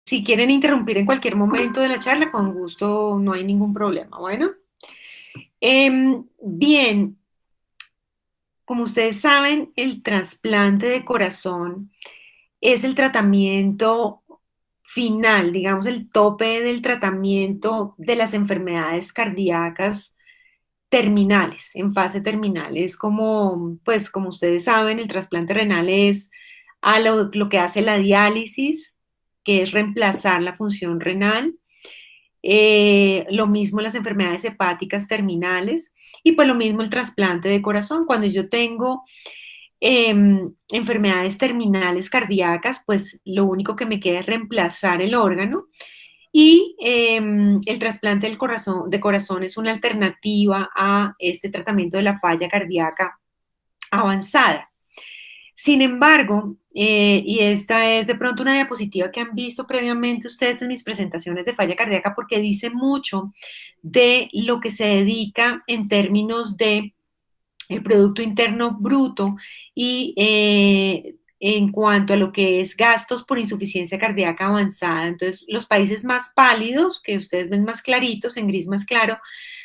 Si quieren interrumpir en cualquier momento de la charla, con gusto, no hay ningún problema. Bueno, bien, como ustedes saben, el trasplante de corazón es el tratamiento final, digamos, el tope del tratamiento de las enfermedades cardíacas terminales, en fase terminal. Es como, pues, como ustedes saben, el trasplante renal es a lo que hace la diálisis, que es reemplazar la función renal. Lo mismo las enfermedades hepáticas terminales y pues lo mismo el trasplante de corazón. Cuando yo tengo enfermedades terminales cardíacas, pues lo único que me queda es reemplazar el órgano y el trasplante de corazón es una alternativa a este tratamiento de la falla cardíaca avanzada. Sin embargo, y esta es de pronto una diapositiva que han visto previamente ustedes en mis presentaciones de falla cardíaca porque dice mucho de lo que se dedica en términos de el Producto Interno Bruto y en cuanto a lo que es gastos por insuficiencia cardíaca avanzada. Entonces, los países más pálidos, que ustedes ven más claritos, en gris más claro,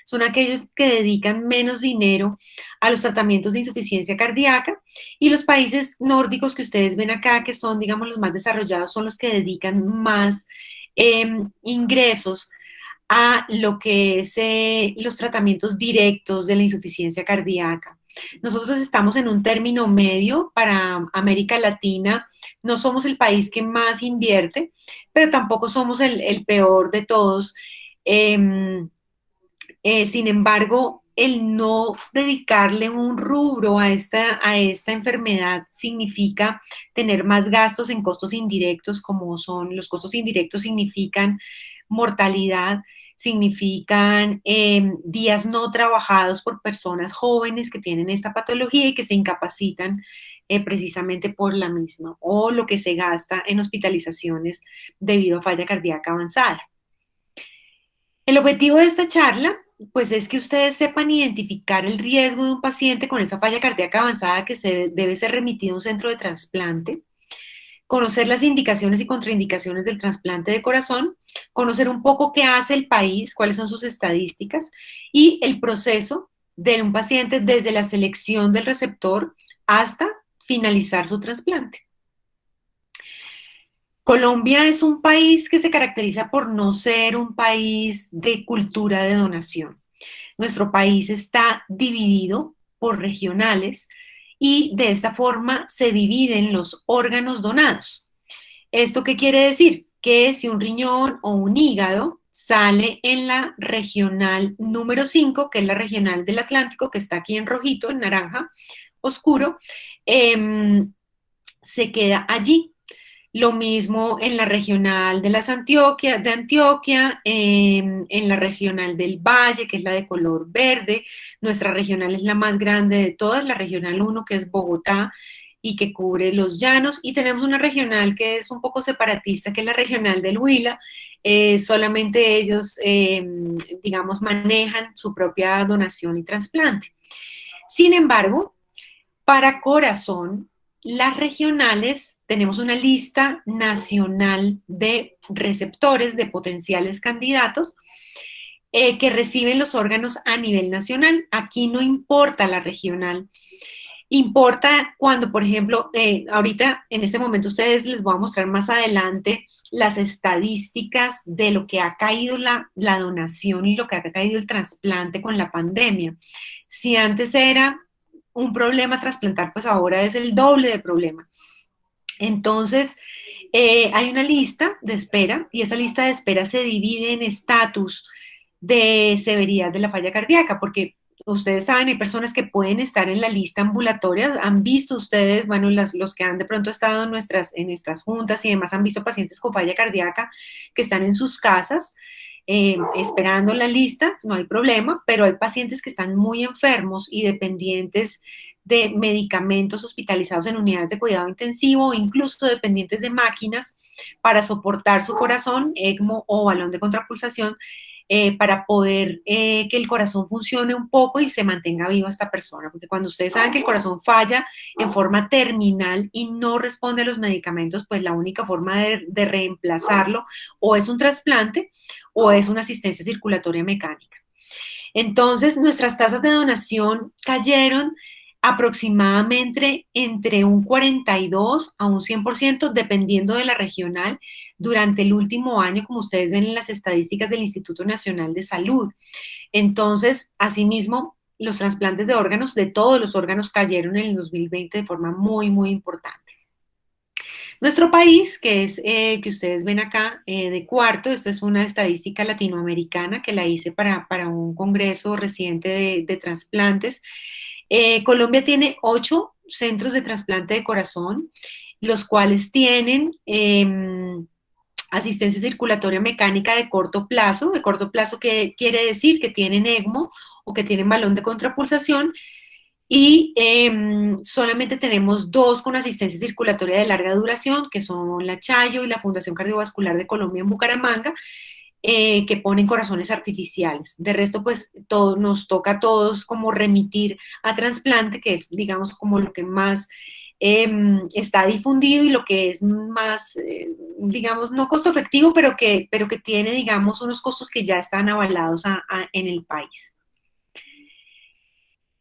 son aquellos que dedican menos dinero a los tratamientos de insuficiencia cardíaca y los países nórdicos que ustedes ven acá, que son, digamos, los más desarrollados, son los que dedican más ingresos a lo que es los tratamientos directos de la insuficiencia cardíaca. Nosotros estamos en un término medio para América Latina. No somos el país que más invierte, pero tampoco somos el peor de todos. Eh, Sin embargo, el no dedicarle un rubro a esta enfermedad significa tener más gastos en costos indirectos, como son los costos indirectos significan mortalidad, significan días no trabajados por personas jóvenes que tienen esta patología y que se incapacitan precisamente por la misma, o lo que se gasta en hospitalizaciones debido a falla cardíaca avanzada. El objetivo de esta charla, pues, es que ustedes sepan identificar el riesgo de un paciente con esa falla cardíaca avanzada que debe ser remitido a un centro de trasplante, conocer las indicaciones y contraindicaciones del trasplante de corazón, conocer un poco qué hace el país, cuáles son sus estadísticas y el proceso de un paciente desde la selección del receptor hasta finalizar su trasplante. Colombia es un país que se caracteriza por no ser un país de cultura de donación. Nuestro país está dividido por regionales y de esta forma se dividen los órganos donados. ¿Esto qué quiere decir? Que si un riñón o un hígado sale en la regional número 5, que es la regional del Atlántico, que está aquí en rojito, en naranja oscuro, eh, se queda allí. Lo mismo en la regional de Antioquia, en la regional del Valle, que es la de color verde. Nuestra regional es la más grande de todas, la regional uno que es Bogotá y que cubre los llanos. Y tenemos una regional que es un poco separatista, que es la regional del Huila. Solamente ellos, digamos, manejan su propia donación y trasplante. Sin embargo, para corazón, las regionales tenemos una lista nacional de receptores, de potenciales candidatos que reciben los órganos a nivel nacional. Aquí no importa la regional. Importa cuando, por ejemplo, ahorita en este momento ustedes les voy a mostrar más adelante las estadísticas de lo que ha caído la donación y lo que ha caído el trasplante con la pandemia. Si antes era un problema trasplantar, pues ahora es el doble de problema. Entonces, hay una lista de espera y esa lista de espera se divide en estatus de severidad de la falla cardíaca, porque ustedes saben, hay personas que pueden estar en la lista ambulatoria, han visto ustedes, bueno, los que han de pronto estado en nuestras juntas y demás, han visto pacientes con falla cardíaca que están en sus casas esperando la lista, no hay problema, pero hay pacientes que están muy enfermos y dependientes de medicamentos hospitalizados en unidades de cuidado intensivo o incluso dependientes de máquinas para soportar su corazón, ECMO o balón de contrapulsación, para poder que el corazón funcione un poco y se mantenga viva esta persona. Porque cuando ustedes saben que el corazón falla en forma terminal y no responde a los medicamentos, pues la única forma de reemplazarlo o es un trasplante o es una asistencia circulatoria mecánica. Entonces, nuestras tasas de donación cayeron aproximadamente entre un 42 a un 100%, dependiendo de la regional, durante el último año, como ustedes ven en las estadísticas del Instituto Nacional de Salud. Entonces, asimismo, los trasplantes de órganos, de todos los órganos, cayeron en el 2020 de forma muy, muy importante. Nuestro país, que es el que ustedes ven acá de cuarto, esta es una estadística latinoamericana que la hice para un congreso reciente de trasplantes. Colombia tiene 8 centros de trasplante de corazón, los cuales tienen asistencia circulatoria mecánica de corto plazo que quiere decir que tienen ECMO o que tienen balón de contrapulsación, y solamente tenemos 2 con asistencia circulatoria de larga duración, que son la Chayo y la Fundación Cardiovascular de Colombia en Bucaramanga, que ponen corazones artificiales. De resto, pues nos toca a todos como remitir a trasplante, que es, digamos, como lo que más está difundido y lo que es más, digamos, no costo efectivo, pero que tiene, digamos, unos costos que ya están avalados en el país.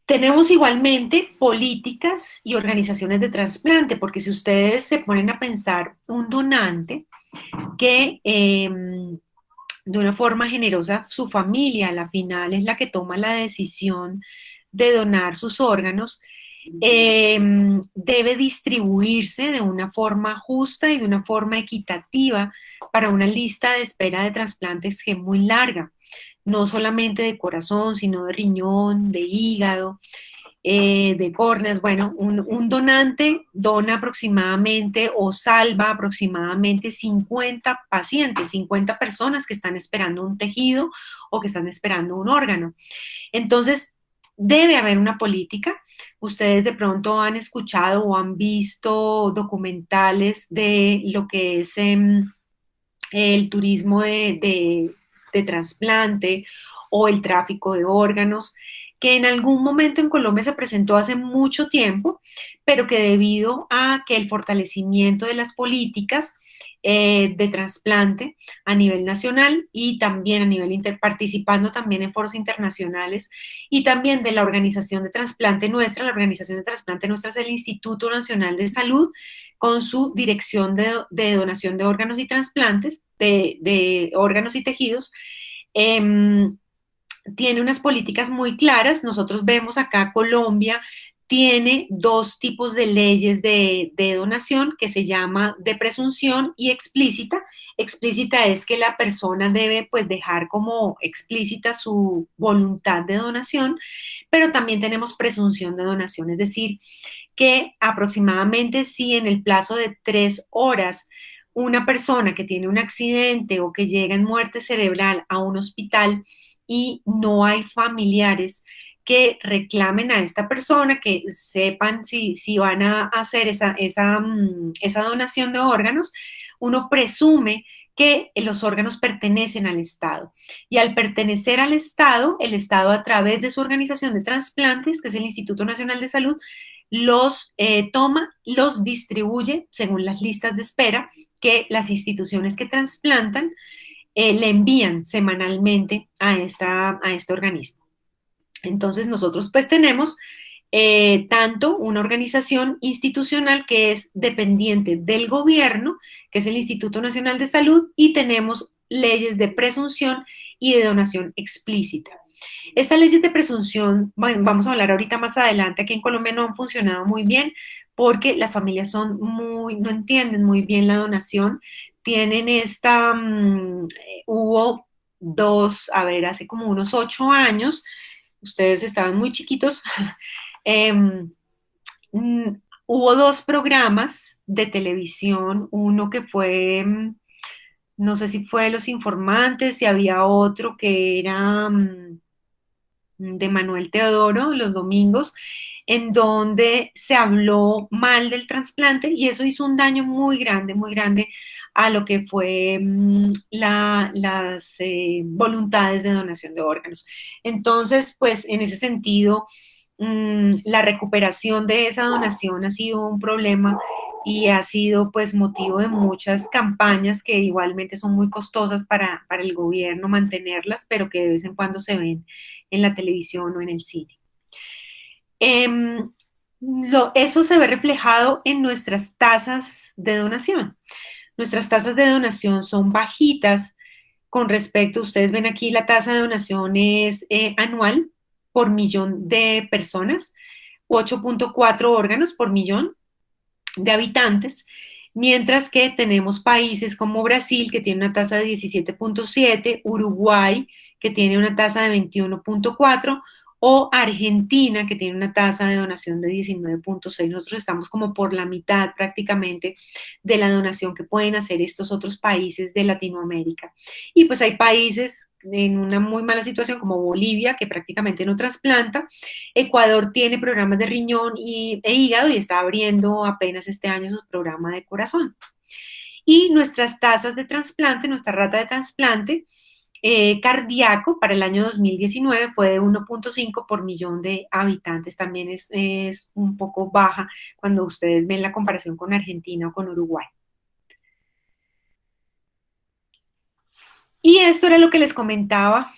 Tenemos igualmente políticas y organizaciones de trasplante, porque si ustedes se ponen a pensar, un donante que de una forma generosa, su familia a la final es la que toma la decisión de donar sus órganos, debe distribuirse de una forma justa y de una forma equitativa para una lista de espera de trasplantes que es muy larga, no solamente de corazón, sino de riñón, de hígado, de córneas. Bueno, un donante dona aproximadamente o salva aproximadamente 50 pacientes, 50 personas que están esperando un tejido o que están esperando un órgano. Entonces, debe haber una política. Ustedes de pronto han escuchado o han visto documentales de lo que es el turismo de trasplante o el tráfico de órganos, que en algún momento en Colombia se presentó hace mucho tiempo, pero que debido a que el fortalecimiento de las políticas de trasplante a nivel nacional y también a nivel participando también en foros internacionales y también de la organización de trasplante nuestra, la organización de trasplante nuestra es el Instituto Nacional de Salud, con su dirección de donación de órganos y trasplantes, de órganos y tejidos, tiene unas políticas muy claras. Nosotros vemos acá Colombia tiene 2 tipos de leyes de donación que se llama de presunción y explícita. Explícita es que la persona debe pues dejar como explícita su voluntad de donación, pero también tenemos presunción de donación, es decir, que aproximadamente si en el plazo de 3 horas una persona que tiene un accidente o que llega en muerte cerebral a un hospital y no hay familiares que reclamen a esta persona, que sepan si van a hacer esa donación de órganos, uno presume que los órganos pertenecen al Estado. Y al pertenecer al Estado, el Estado a través de su organización de trasplantes, que es el Instituto Nacional de Salud, los toma, los distribuye según las listas de espera que las instituciones que trasplantan le envían semanalmente a este organismo. Entonces nosotros pues tenemos tanto una organización institucional que es dependiente del gobierno, que es el Instituto Nacional de Salud, y tenemos leyes de presunción y de donación explícita. Estas leyes de presunción, bueno, vamos a hablar ahorita más adelante, aquí en Colombia no han funcionado muy bien porque las familias no entienden muy bien la donación, tienen hubo 2, a ver, hace como unos 8 años, ustedes estaban muy chiquitos, em, mm, hubo 2 programas de televisión, uno que fue, no sé si fue Los Informantes y había otro que era de Manuel Teodoro los domingos, en donde se habló mal del trasplante y eso hizo un daño muy grande a lo que fue las voluntades de donación de órganos. Entonces, pues en ese sentido, la recuperación de esa donación ha sido un problema y ha sido pues motivo de muchas campañas que igualmente son muy costosas para el gobierno mantenerlas, pero que de vez en cuando se ven en la televisión o en el cine. Eso se ve reflejado en nuestras tasas de donación. Nuestras tasas de donación son bajitas con respecto, ustedes ven aquí la tasa de donación es anual por millón de personas, 8.4 órganos por millón de habitantes, mientras que tenemos países como Brasil, que tiene una tasa de 17.7, Uruguay, que tiene una tasa de 21.4, o Argentina, que tiene una tasa de donación de 19.6. Nosotros estamos como por la mitad prácticamente de la donación que pueden hacer estos otros países de Latinoamérica. Y pues hay países en una muy mala situación como Bolivia, que prácticamente no trasplanta. Ecuador tiene programas de riñón e hígado y está abriendo apenas este año su programa de corazón. Y nuestras tasas de trasplante, nuestra rata de trasplante cardíaco para el año 2019 fue de 1.5 por millón de habitantes. También es un poco baja cuando ustedes ven la comparación con Argentina o con Uruguay. Y esto era lo que les comentaba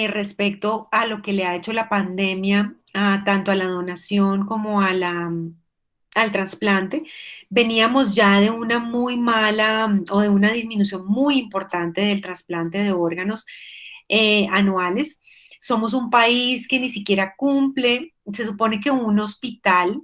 respecto a lo que le ha hecho la pandemia tanto a la donación como al trasplante. Veníamos ya de una muy mala o de una disminución muy importante del trasplante de órganos anuales. Somos un país que ni siquiera cumple, se supone que un hospital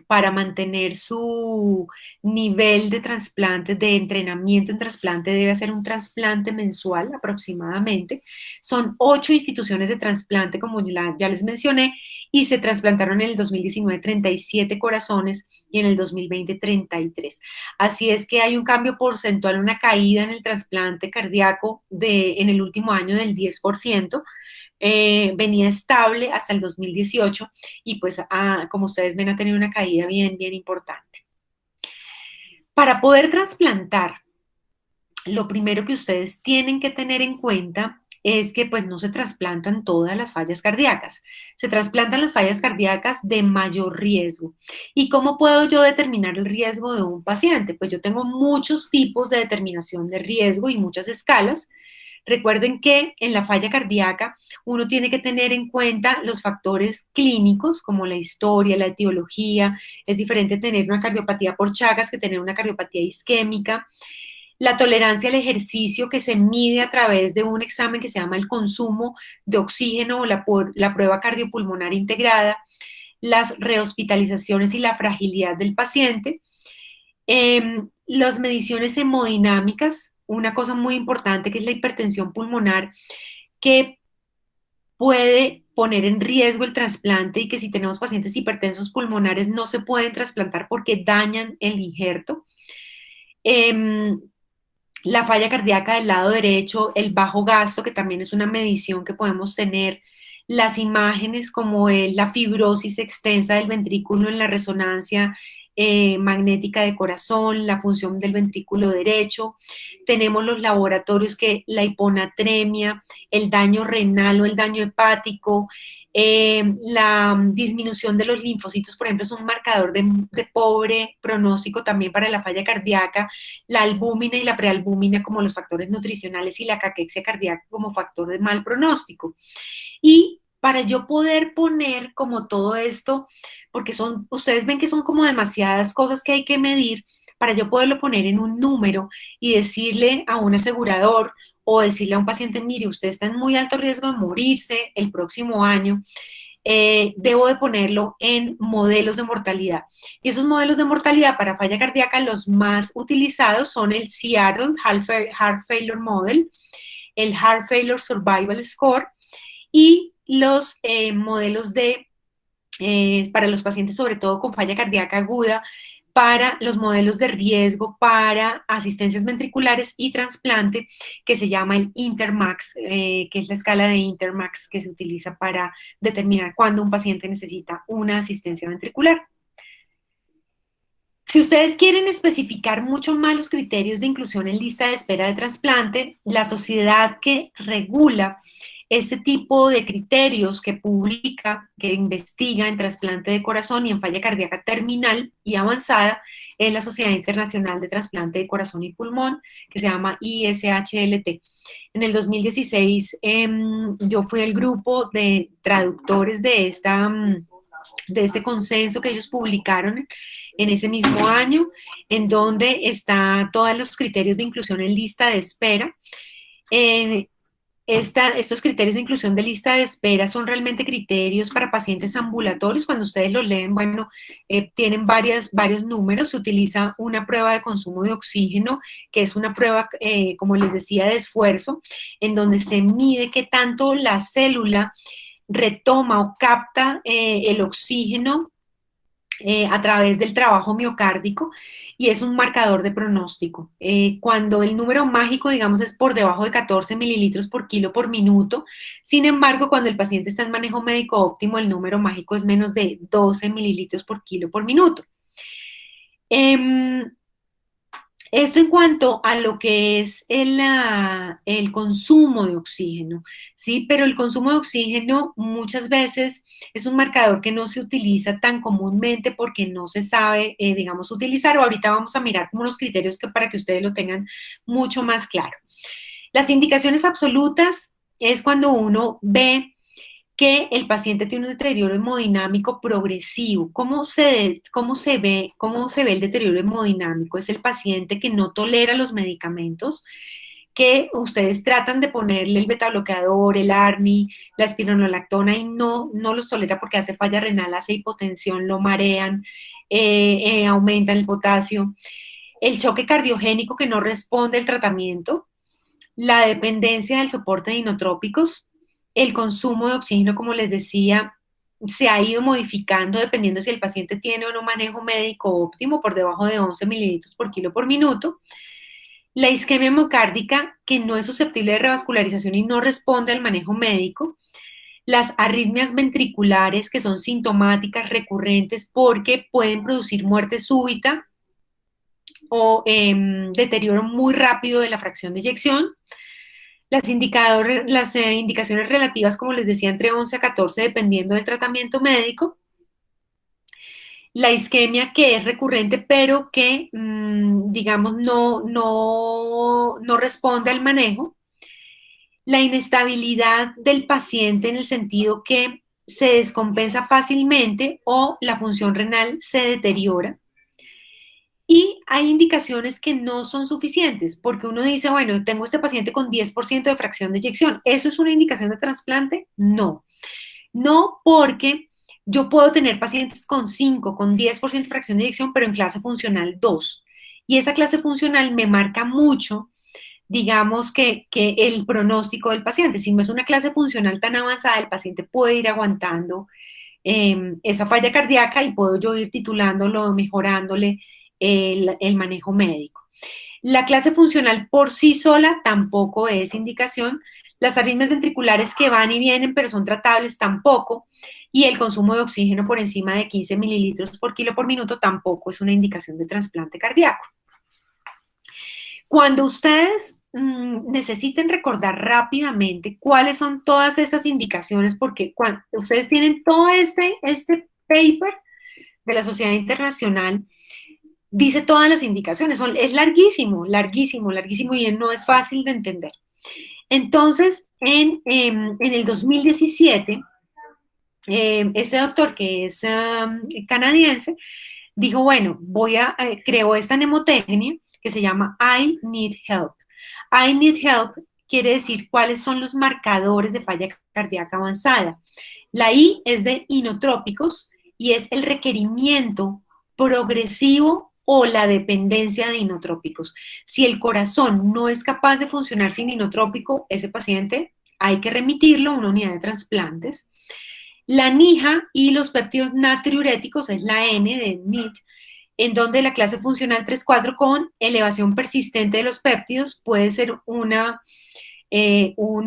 para mantener su nivel de trasplante, de entrenamiento en trasplante, debe hacer un trasplante mensual aproximadamente. Son 8 instituciones de trasplante, como ya les mencioné, y se trasplantaron en el 2019 37 corazones y en el 2020 33. Así es que hay un cambio porcentual, una caída en el trasplante cardíaco en el último año del 10%. Venía estable hasta el 2018 y pues como ustedes ven ha tenido una caída bien importante. Para poder trasplantar, lo primero que ustedes tienen que tener en cuenta es que pues no se trasplantan todas las fallas cardíacas, se trasplantan las fallas cardíacas de mayor riesgo. ¿Y cómo puedo yo determinar el riesgo de un paciente? Pues yo tengo muchos tipos de determinación de riesgo y muchas escalas. Recuerden que en la falla cardíaca uno tiene que tener en cuenta los factores clínicos como la historia, la etiología. Es diferente tener una cardiopatía por Chagas que tener una cardiopatía isquémica. La tolerancia al ejercicio que se mide a través de un examen que se llama el consumo de oxígeno o la prueba cardiopulmonar integrada, las rehospitalizaciones y la fragilidad del paciente. Las mediciones hemodinámicas, una cosa muy importante que es la hipertensión pulmonar, que puede poner en riesgo el trasplante y que si tenemos pacientes hipertensos pulmonares no se pueden trasplantar porque dañan el injerto. La falla cardíaca del lado derecho, el bajo gasto, que también es una medición que podemos tener, las imágenes como la fibrosis extensa del ventrículo en la resonancia magnética de corazón, la función del ventrículo derecho. Tenemos los laboratorios que la hiponatremia, el daño renal o el daño hepático, la disminución de los linfocitos, por ejemplo, es un marcador de pobre pronóstico también para la falla cardíaca, la albúmina y la prealbúmina como los factores nutricionales y la caquexia cardíaca como factor de mal pronóstico. Y para yo poder poner como todo esto, porque ustedes ven que son como demasiadas cosas que hay que medir, para yo poderlo poner en un número y decirle a un asegurador o decirle a un paciente, mire, usted está en muy alto riesgo de morirse el próximo año, debo de ponerlo en modelos de mortalidad. Y esos modelos de mortalidad para falla cardíaca, los más utilizados son el Seattle Heart Failure Model, el Heart Failure Survival Score y los modelos para los pacientes, sobre todo con falla cardíaca aguda, para los modelos de riesgo para asistencias ventriculares y trasplante, que se llama el Intermax, que es la escala de Intermax que se utiliza para determinar cuándo un paciente necesita una asistencia ventricular. Si ustedes quieren especificar mucho más los criterios de inclusión en lista de espera de trasplante, la sociedad que regula este tipo de criterios, que publica, que investiga en trasplante de corazón y en falla cardíaca terminal y avanzada, es la Sociedad Internacional de Trasplante de Corazón y Pulmón, que se llama ISHLT. En el 2016 yo fui el grupo de traductores de este consenso que ellos publicaron en ese mismo año, en donde están todos los criterios de inclusión en lista de espera. Estos criterios de inclusión de lista de espera son realmente criterios para pacientes ambulatorios. Cuando ustedes los leen, bueno, tienen varios números. Se utiliza una prueba de consumo de oxígeno, que es una prueba, como les decía, de esfuerzo, en donde se mide qué tanto la célula retoma o capta el oxígeno a través del trabajo miocárdico, y es un marcador de pronóstico. Cuando el número mágico, digamos, es por debajo de 14 mililitros por kilo por minuto, sin embargo, cuando el paciente está en manejo médico óptimo, el número mágico es menos de 12 mililitros por kilo por minuto. Esto en cuanto a lo que es el consumo de oxígeno, ¿sí? Pero el consumo de oxígeno muchas veces es un marcador que no se utiliza tan comúnmente porque no se sabe, digamos, utilizar. O ahorita vamos a mirar como los criterios para que ustedes lo tengan mucho más claro. Las indicaciones absolutas es cuando uno ve que el paciente tiene un deterioro hemodinámico progresivo. ¿Cómo se ve el deterioro hemodinámico? Es el paciente que no tolera los medicamentos, que ustedes tratan de ponerle el betabloqueador, el ARNI, la espironolactona, y no los tolera porque hace falla renal, hace hipotensión, lo marean, aumentan el potasio. El choque cardiogénico que no responde al tratamiento, la dependencia del soporte de inotrópicos, el consumo de oxígeno, como les decía, se ha ido modificando dependiendo si el paciente tiene o no manejo médico óptimo, por debajo de 11 mililitros por kilo por minuto. La isquemia miocárdica, que no es susceptible de revascularización y no responde al manejo médico. Las arritmias ventriculares, que son sintomáticas recurrentes porque pueden producir muerte súbita o deterioro muy rápido de la fracción de eyección. Las indicaciones relativas, como les decía, entre 11 a 14, dependiendo del tratamiento médico. La isquemia, que es recurrente, pero que, digamos, no responde al manejo. La inestabilidad del paciente, en el sentido que se descompensa fácilmente o la función renal se deteriora. Y hay indicaciones que no son suficientes, porque uno dice, bueno, tengo este paciente con 10% de fracción de eyección. ¿Eso es una indicación de trasplante? No. No, porque yo puedo tener pacientes con 5, con 10% de fracción de eyección, pero en clase funcional 2. Y esa clase funcional me marca mucho, digamos, que el pronóstico del paciente. Si no es una clase funcional tan avanzada, el paciente puede ir aguantando esa falla cardíaca, y puedo yo ir titulándolo, mejorándole el manejo médico. La clase funcional por sí sola tampoco es indicación. Las arritmias ventriculares que van y vienen pero son tratables tampoco. Y el consumo de oxígeno por encima de 15 mililitros por kilo por minuto tampoco es una indicación de trasplante cardíaco. Cuando ustedes necesiten recordar rápidamente cuáles son todas esas indicaciones, porque cuando ustedes tienen todo este paper de la Sociedad Internacional, dice todas las indicaciones, es larguísimo, larguísimo, larguísimo, y no es fácil de entender. Entonces, en el 2017, este doctor, que es canadiense, dijo, bueno, creó esta mnemotecnia que se llama I need help. I need help quiere decir cuáles son los marcadores de falla cardíaca avanzada. La I es de inotrópicos y es el requerimiento progresivo o la dependencia de inotrópicos. Si el corazón no es capaz de funcionar sin inotrópico, ese paciente hay que remitirlo a una unidad de trasplantes. La NIHA y los péptidos natriuréticos es la N de NIT, en donde la clase funcional 3-4 con elevación persistente de los péptidos puede ser un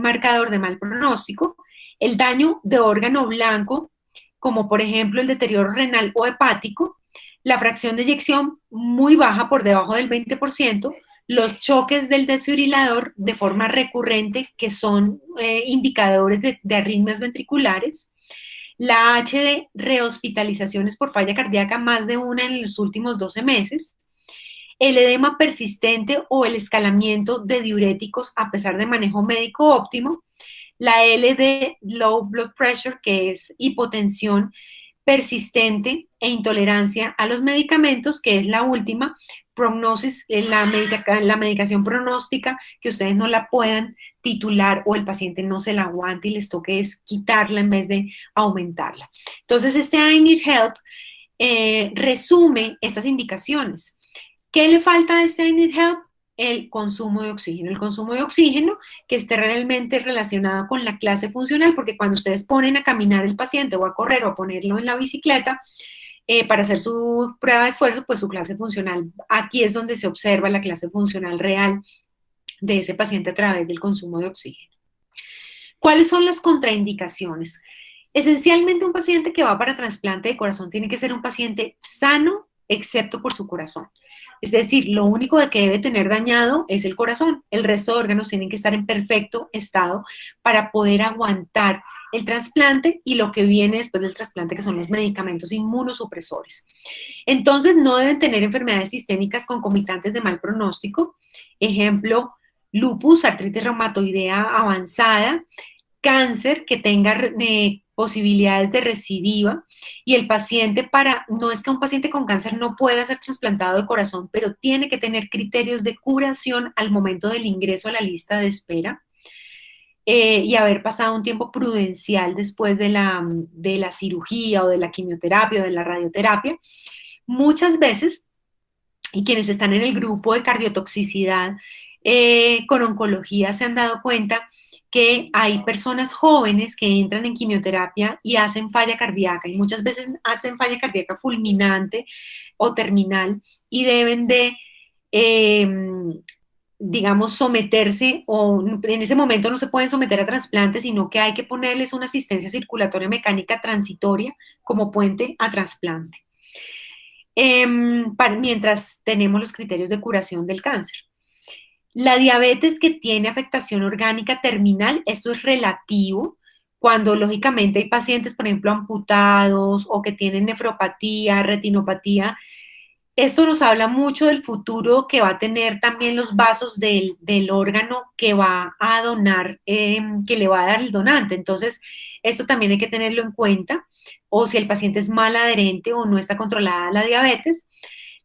marcador de mal pronóstico. El daño de órgano blanco, como por ejemplo el deterioro renal o hepático, la fracción de eyección muy baja por debajo del 20%, los choques del desfibrilador de forma recurrente, que son indicadores de arritmias ventriculares, la H de rehospitalizaciones por falla cardíaca, más de una en los últimos 12 meses, el edema persistente o el escalamiento de diuréticos a pesar de manejo médico óptimo, la L de low blood pressure, que es hipotensión persistente e intolerancia a los medicamentos, que es la última, prognosis, la medicación pronóstica, que ustedes no la puedan titular o el paciente no se la aguante y les toque es quitarla en vez de aumentarla. Entonces, este I need help resume estas indicaciones. ¿Qué le falta a este I need help? El consumo de oxígeno. El consumo de oxígeno que esté realmente relacionado con la clase funcional, porque cuando ustedes ponen a caminar el paciente o a correr o a ponerlo en la bicicleta para hacer su prueba de esfuerzo, pues su clase funcional, aquí es donde se observa la clase funcional real de ese paciente a través del consumo de oxígeno. ¿Cuáles son las contraindicaciones? Esencialmente un paciente que va para trasplante de corazón tiene que ser un paciente sano, excepto por su corazón. Es decir, lo único que debe tener dañado es el corazón. El resto de órganos tienen que estar en perfecto estado para poder aguantar el trasplante y lo que viene después del trasplante, que son los medicamentos inmunosupresores. Entonces, no deben tener enfermedades sistémicas concomitantes de mal pronóstico. Ejemplo, lupus, artritis reumatoidea avanzada, cáncer que tenga posibilidades de recidiva, y el paciente no es que un paciente con cáncer no pueda ser trasplantado de corazón, pero tiene que tener criterios de curación al momento del ingreso a la lista de espera y haber pasado un tiempo prudencial después de la cirugía o de la quimioterapia o de la radioterapia. Muchas veces, y quienes están en el grupo de cardiotoxicidad con oncología se han dado cuenta que hay personas jóvenes que entran en quimioterapia y hacen falla cardíaca, y muchas veces hacen falla cardíaca fulminante o terminal y deben de, digamos, someterse, o en ese momento no se pueden someter a trasplante, sino que hay que ponerles una asistencia circulatoria mecánica transitoria como puente a trasplante, mientras tenemos los criterios de curación del cáncer. La diabetes que tiene afectación orgánica terminal, eso es relativo, cuando lógicamente hay pacientes, por ejemplo, amputados o que tienen nefropatía, retinopatía. Esto nos habla mucho del futuro que va a tener también los vasos del órgano que va a donar, que le va a dar el donante. Entonces, esto también hay que tenerlo en cuenta, o si el paciente es mal adherente o no está controlada la diabetes.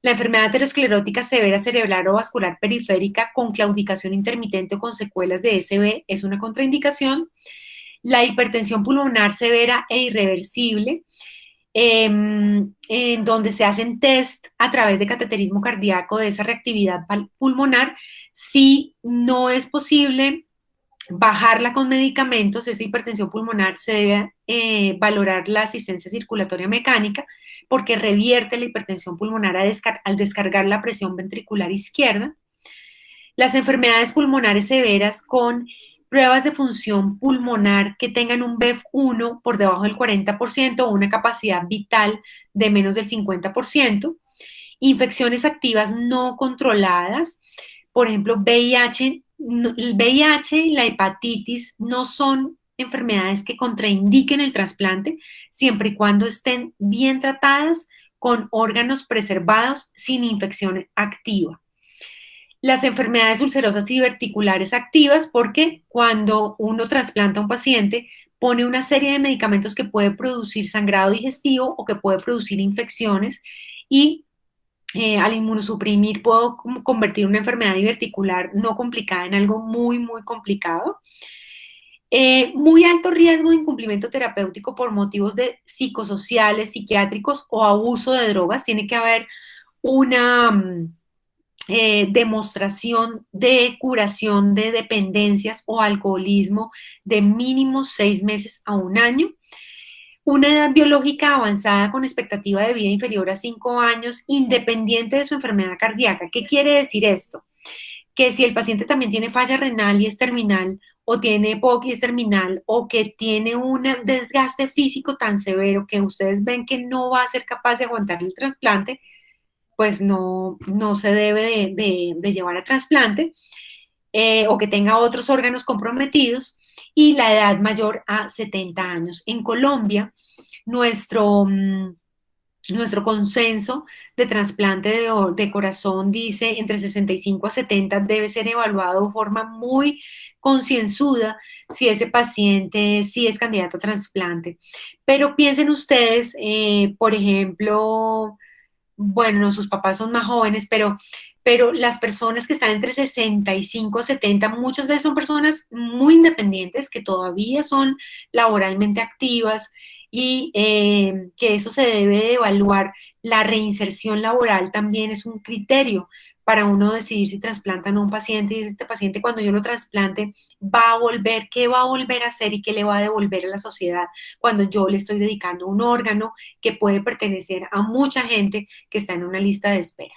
La enfermedad aterosclerótica severa cerebral o vascular periférica con claudicación intermitente o con secuelas de SB es una contraindicación. La hipertensión pulmonar severa e irreversible, en donde se hacen test a través de cateterismo cardíaco de esa reactividad pulmonar. Si no es posible bajarla con medicamentos, esa hipertensión pulmonar, se debe valorar la asistencia circulatoria mecánica, porque revierte la hipertensión pulmonar al descargar la presión ventricular izquierda. Las enfermedades pulmonares severas con pruebas de función pulmonar que tengan un BEF1 por debajo del 40% o una capacidad vital de menos del 50%. Infecciones activas no controladas, por ejemplo, VIH. El VIH y la hepatitis no son enfermedades que contraindiquen el trasplante siempre y cuando estén bien tratadas con órganos preservados sin infección activa. Las enfermedades ulcerosas y diverticulares activas, porque cuando uno trasplanta a un paciente pone una serie de medicamentos que puede producir sangrado digestivo o que puede producir infecciones, y al inmunosuprimir puedo convertir una enfermedad diverticular no complicada en algo muy, muy complicado. Muy alto riesgo de incumplimiento terapéutico por motivos de psicosociales, psiquiátricos o abuso de drogas. Tiene que haber una demostración de curación de dependencias o alcoholismo de mínimo 6 meses a un año. una edad biológica avanzada con expectativa de vida inferior a 5 años, independiente de su enfermedad cardíaca. ¿Qué quiere decir esto? Que si el paciente también tiene falla renal y es terminal, o tiene EPOC y es terminal, o que tiene un desgaste físico tan severo que ustedes ven que no va a ser capaz de aguantar el trasplante, pues no se debe de llevar a trasplante, o que tenga otros órganos comprometidos, y la edad mayor a 70 años. En Colombia, nuestro, nuestro consenso de trasplante de corazón dice entre 65 a 70 debe ser evaluado de forma muy concienzuda si ese paciente sí es candidato a trasplante. Pero piensen ustedes, por ejemplo, bueno, no, sus papás son más jóvenes, pero las personas que están entre 65 a 70 muchas veces son personas muy independientes que todavía son laboralmente activas, y que eso se debe de evaluar. La reinserción laboral también es un criterio para uno decidir si trasplantan a un paciente, y este paciente cuando yo lo trasplante va a volver, qué va a volver a hacer y qué le va a devolver a la sociedad cuando yo le estoy dedicando un órgano que puede pertenecer a mucha gente que está en una lista de espera.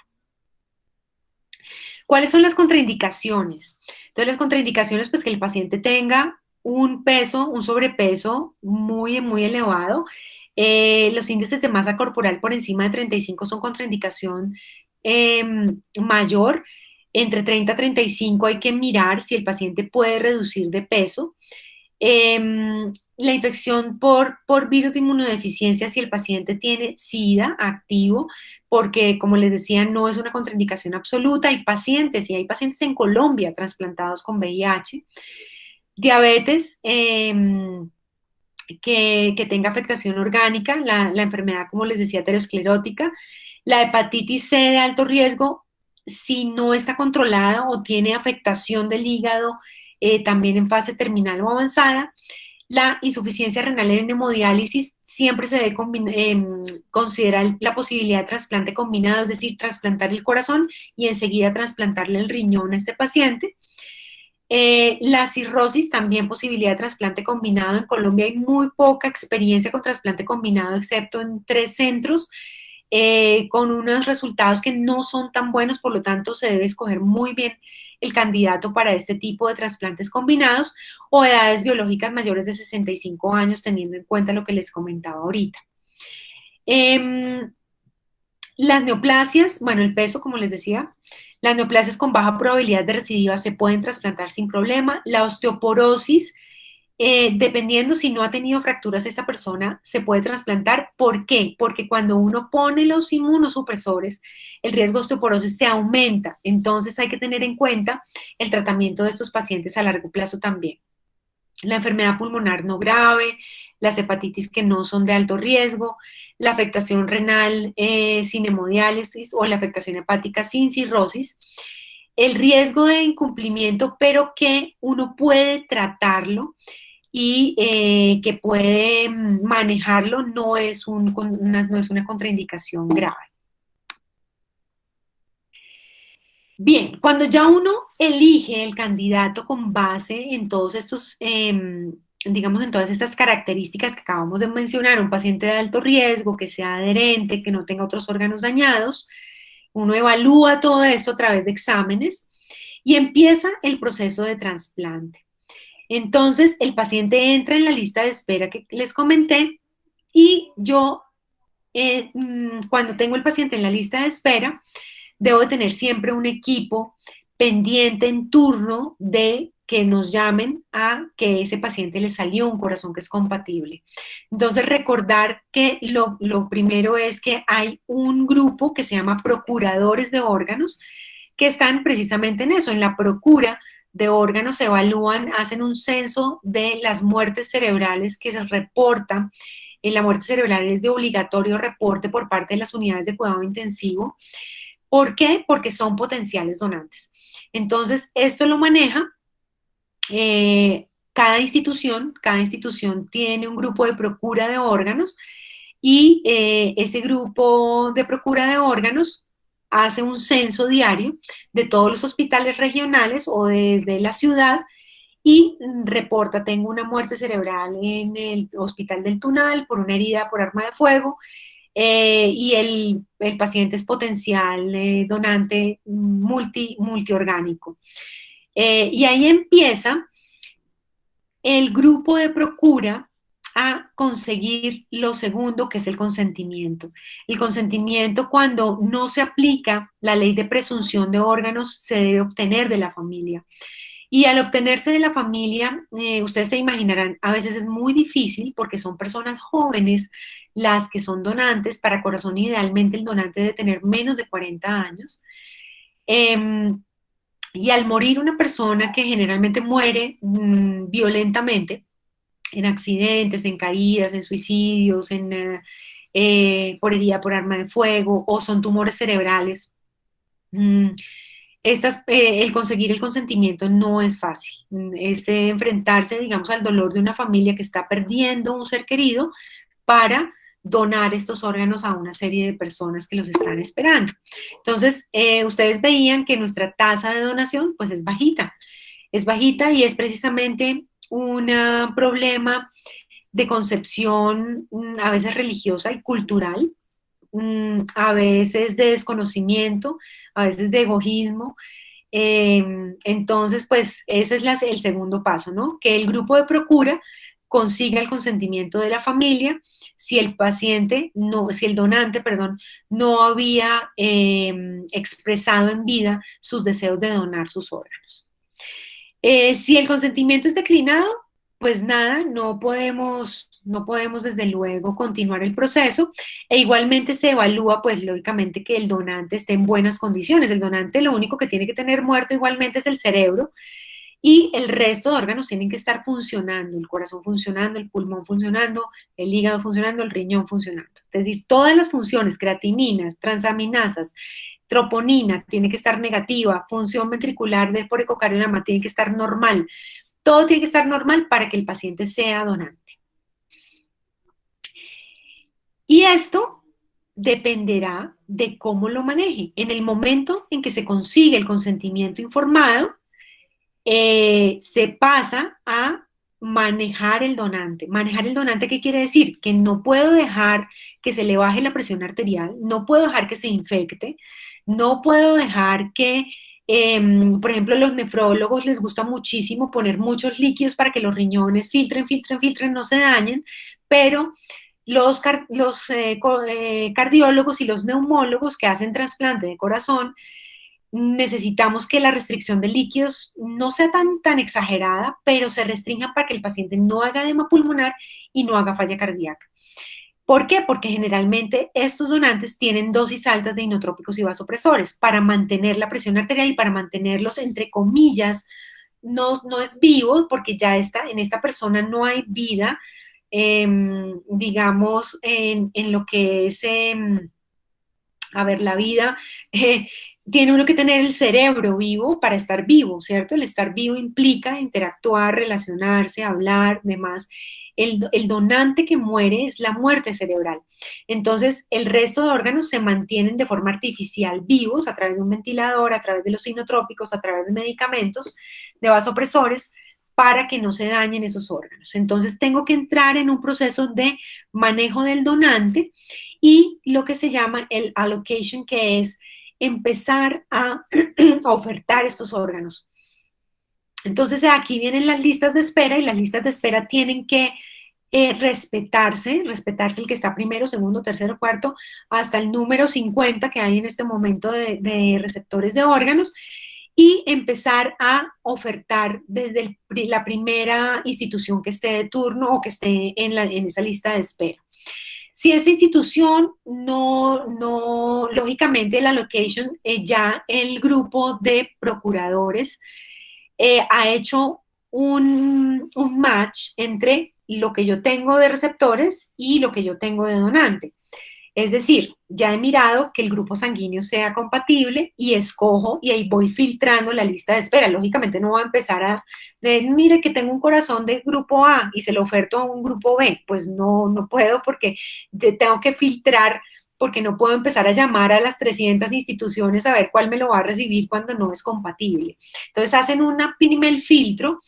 ¿Cuáles son las contraindicaciones? Entonces, las contraindicaciones, pues que el paciente tenga un peso, un sobrepeso muy, muy elevado. Los índices de masa corporal por encima de 35 son contraindicación eh, mayor. Entre 30 a 35 hay que mirar si el paciente puede reducir de peso. La infección por virus de inmunodeficiencia si el paciente tiene SIDA activo, porque como les decía, no es una contraindicación absoluta. Hay pacientes, y hay pacientes en Colombia trasplantados con VIH. Diabetes, que tenga afectación orgánica, la enfermedad, como les decía, aterosclerótica. La hepatitis C de alto riesgo, si no está controlada o tiene afectación del hígado, también en fase terminal o avanzada. La insuficiencia renal en hemodiálisis, siempre se debe considerar la posibilidad de trasplante combinado, es decir, trasplantar el corazón y enseguida trasplantarle el riñón a este paciente. La cirrosis, también posibilidad de trasplante combinado. En Colombia hay muy poca experiencia con trasplante combinado, excepto en 3 centros, con unos resultados que no son tan buenos, por lo tanto se debe escoger muy bien el candidato para este tipo de trasplantes combinados, o edades biológicas mayores de 65 años, teniendo en cuenta lo que les comentaba ahorita. Las neoplasias, bueno, el peso, como les decía, las neoplasias con baja probabilidad de recidiva se pueden trasplantar sin problema. La osteoporosis, dependiendo si no ha tenido fracturas esta persona, se puede trasplantar. ¿Por qué? Porque cuando uno pone los inmunosupresores, el riesgo de osteoporosis se aumenta. Entonces hay que tener en cuenta el tratamiento de estos pacientes a largo plazo también. La enfermedad pulmonar no grave, las hepatitis que no son de alto riesgo, la afectación renal sin hemodiálisis o la afectación hepática sin cirrosis, el riesgo de incumplimiento, pero que uno puede tratarlo y que puede manejarlo, no es una contraindicación grave. Bien, cuando ya uno elige el candidato con base en todos estos, digamos, en todas estas características que acabamos de mencionar, un paciente de alto riesgo, que sea adherente, que no tenga otros órganos dañados, uno evalúa todo esto a través de exámenes y empieza el proceso de trasplante. Entonces, el paciente entra en la lista de espera que les comenté, y yo, cuando tengo el paciente en la lista de espera, debo de tener siempre un equipo pendiente en turno de que nos llamen a que ese paciente le salió un corazón que es compatible. Entonces, recordar que lo primero es que hay un grupo que se llama procuradores de órganos, que están precisamente en eso, en la procura de órganos. Se evalúan, hacen un censo de las muertes cerebrales que se reportan. En la muerte cerebral es de obligatorio reporte por parte de las unidades de cuidado intensivo. ¿Por qué? Porque son potenciales donantes. Entonces, esto lo maneja cada institución tiene un grupo de procura de órganos, y ese grupo de procura de órganos hace un censo diario de todos los hospitales regionales o de la ciudad, y reporta, tengo una muerte cerebral en el hospital del Tunal por una herida por arma de fuego, y el paciente es potencial donante multiorgánico. Y ahí empieza el grupo de procura a conseguir lo segundo, que es el consentimiento. El consentimiento, cuando no se aplica la ley de presunción de órganos, se debe obtener de la familia. Y al obtenerse de la familia, ustedes se imaginarán, a veces es muy difícil porque son personas jóvenes las que son donantes. Para corazón, idealmente el donante debe tener menos de 40 años. Y al morir una persona, que generalmente muere violentamente, en accidentes, en caídas, en suicidios, por herida por arma de fuego, o son tumores cerebrales, mm, el conseguir el consentimiento no es fácil. Es enfrentarse, digamos, al dolor de una familia que está perdiendo un ser querido para donar estos órganos a una serie de personas que los están esperando. Entonces, ustedes veían que nuestra tasa de donación pues es bajita, y es precisamente un problema de concepción, a veces religiosa y cultural, a veces de desconocimiento, a veces de egoísmo. Entonces, pues ese es el segundo paso, ¿no? Que el grupo de procura consiga el consentimiento de la familia si el paciente, no, si el donante, perdón, no había expresado en vida sus deseos de donar sus órganos. Si el consentimiento es declinado, pues nada, no podemos desde luego continuar el proceso, e igualmente se evalúa, pues lógicamente, que el donante esté en buenas condiciones. El donante lo único que tiene que tener muerto igualmente es el cerebro, y el resto de órganos tienen que estar funcionando: el corazón funcionando, el pulmón funcionando, el hígado funcionando, el riñón funcionando. Es decir, todas las funciones, creatininas, transaminasas, troponina tiene que estar negativa, función ventricular por ecocardiograma tiene que estar normal. Todo tiene que estar normal para que el paciente sea donante. Y esto dependerá de cómo lo maneje. En el momento en que se consigue el consentimiento informado, se pasa a manejar el donante. Manejar el donante, ¿qué quiere decir? Que no puedo dejar que se le baje la presión arterial, no puedo dejar que se infecte, no puedo dejar que, por ejemplo, a los nefrólogos les gusta muchísimo poner muchos líquidos para que los riñones filtren, no se dañen, pero los cardiólogos y los neumólogos que hacen trasplante de corazón, necesitamos que la restricción de líquidos no sea tan exagerada, pero se restrinja para que el paciente no haga edema pulmonar y no haga falla cardíaca. ¿Por qué? Porque generalmente estos donantes tienen dosis altas de inotrópicos y vasopresores para mantener la presión arterial y para mantenerlos, entre comillas, no es vivo, porque ya en esta persona no hay vida, digamos, en lo que es, a ver, la vida. Tiene uno que tener el cerebro vivo para estar vivo, ¿cierto? El estar vivo implica interactuar, relacionarse, hablar, demás. El donante que muere es la muerte cerebral. Entonces, el resto de órganos se mantienen de forma artificial vivos a través de un ventilador, a través de los inotrópicos, a través de medicamentos, de vasopresores, para que no se dañen esos órganos. Entonces, tengo que entrar en un proceso de manejo del donante y lo que se llama el allocation, que es empezar a ofertar estos órganos. Entonces, aquí vienen las listas de espera, y las listas de espera tienen que respetarse el que está primero, segundo, tercero, cuarto, hasta el número 50 que hay en este momento de receptores de órganos, y empezar a ofertar desde la primera institución que esté de turno o que esté en esa lista de espera. Si esa institución lógicamente el allocation, ya el grupo de procuradores ha hecho un match entre lo que yo tengo de receptores y lo que yo tengo de donante. Es decir, ya he mirado que el grupo sanguíneo sea compatible y escojo, y ahí voy filtrando la lista de espera. Lógicamente no voy a empezar mire que tengo un corazón de grupo A y se lo oferto a un grupo B. Pues no puedo, porque tengo que filtrar, porque no puedo empezar a llamar a las 300 instituciones a ver cuál me lo va a recibir cuando no es compatible. Entonces hacen un primer filtro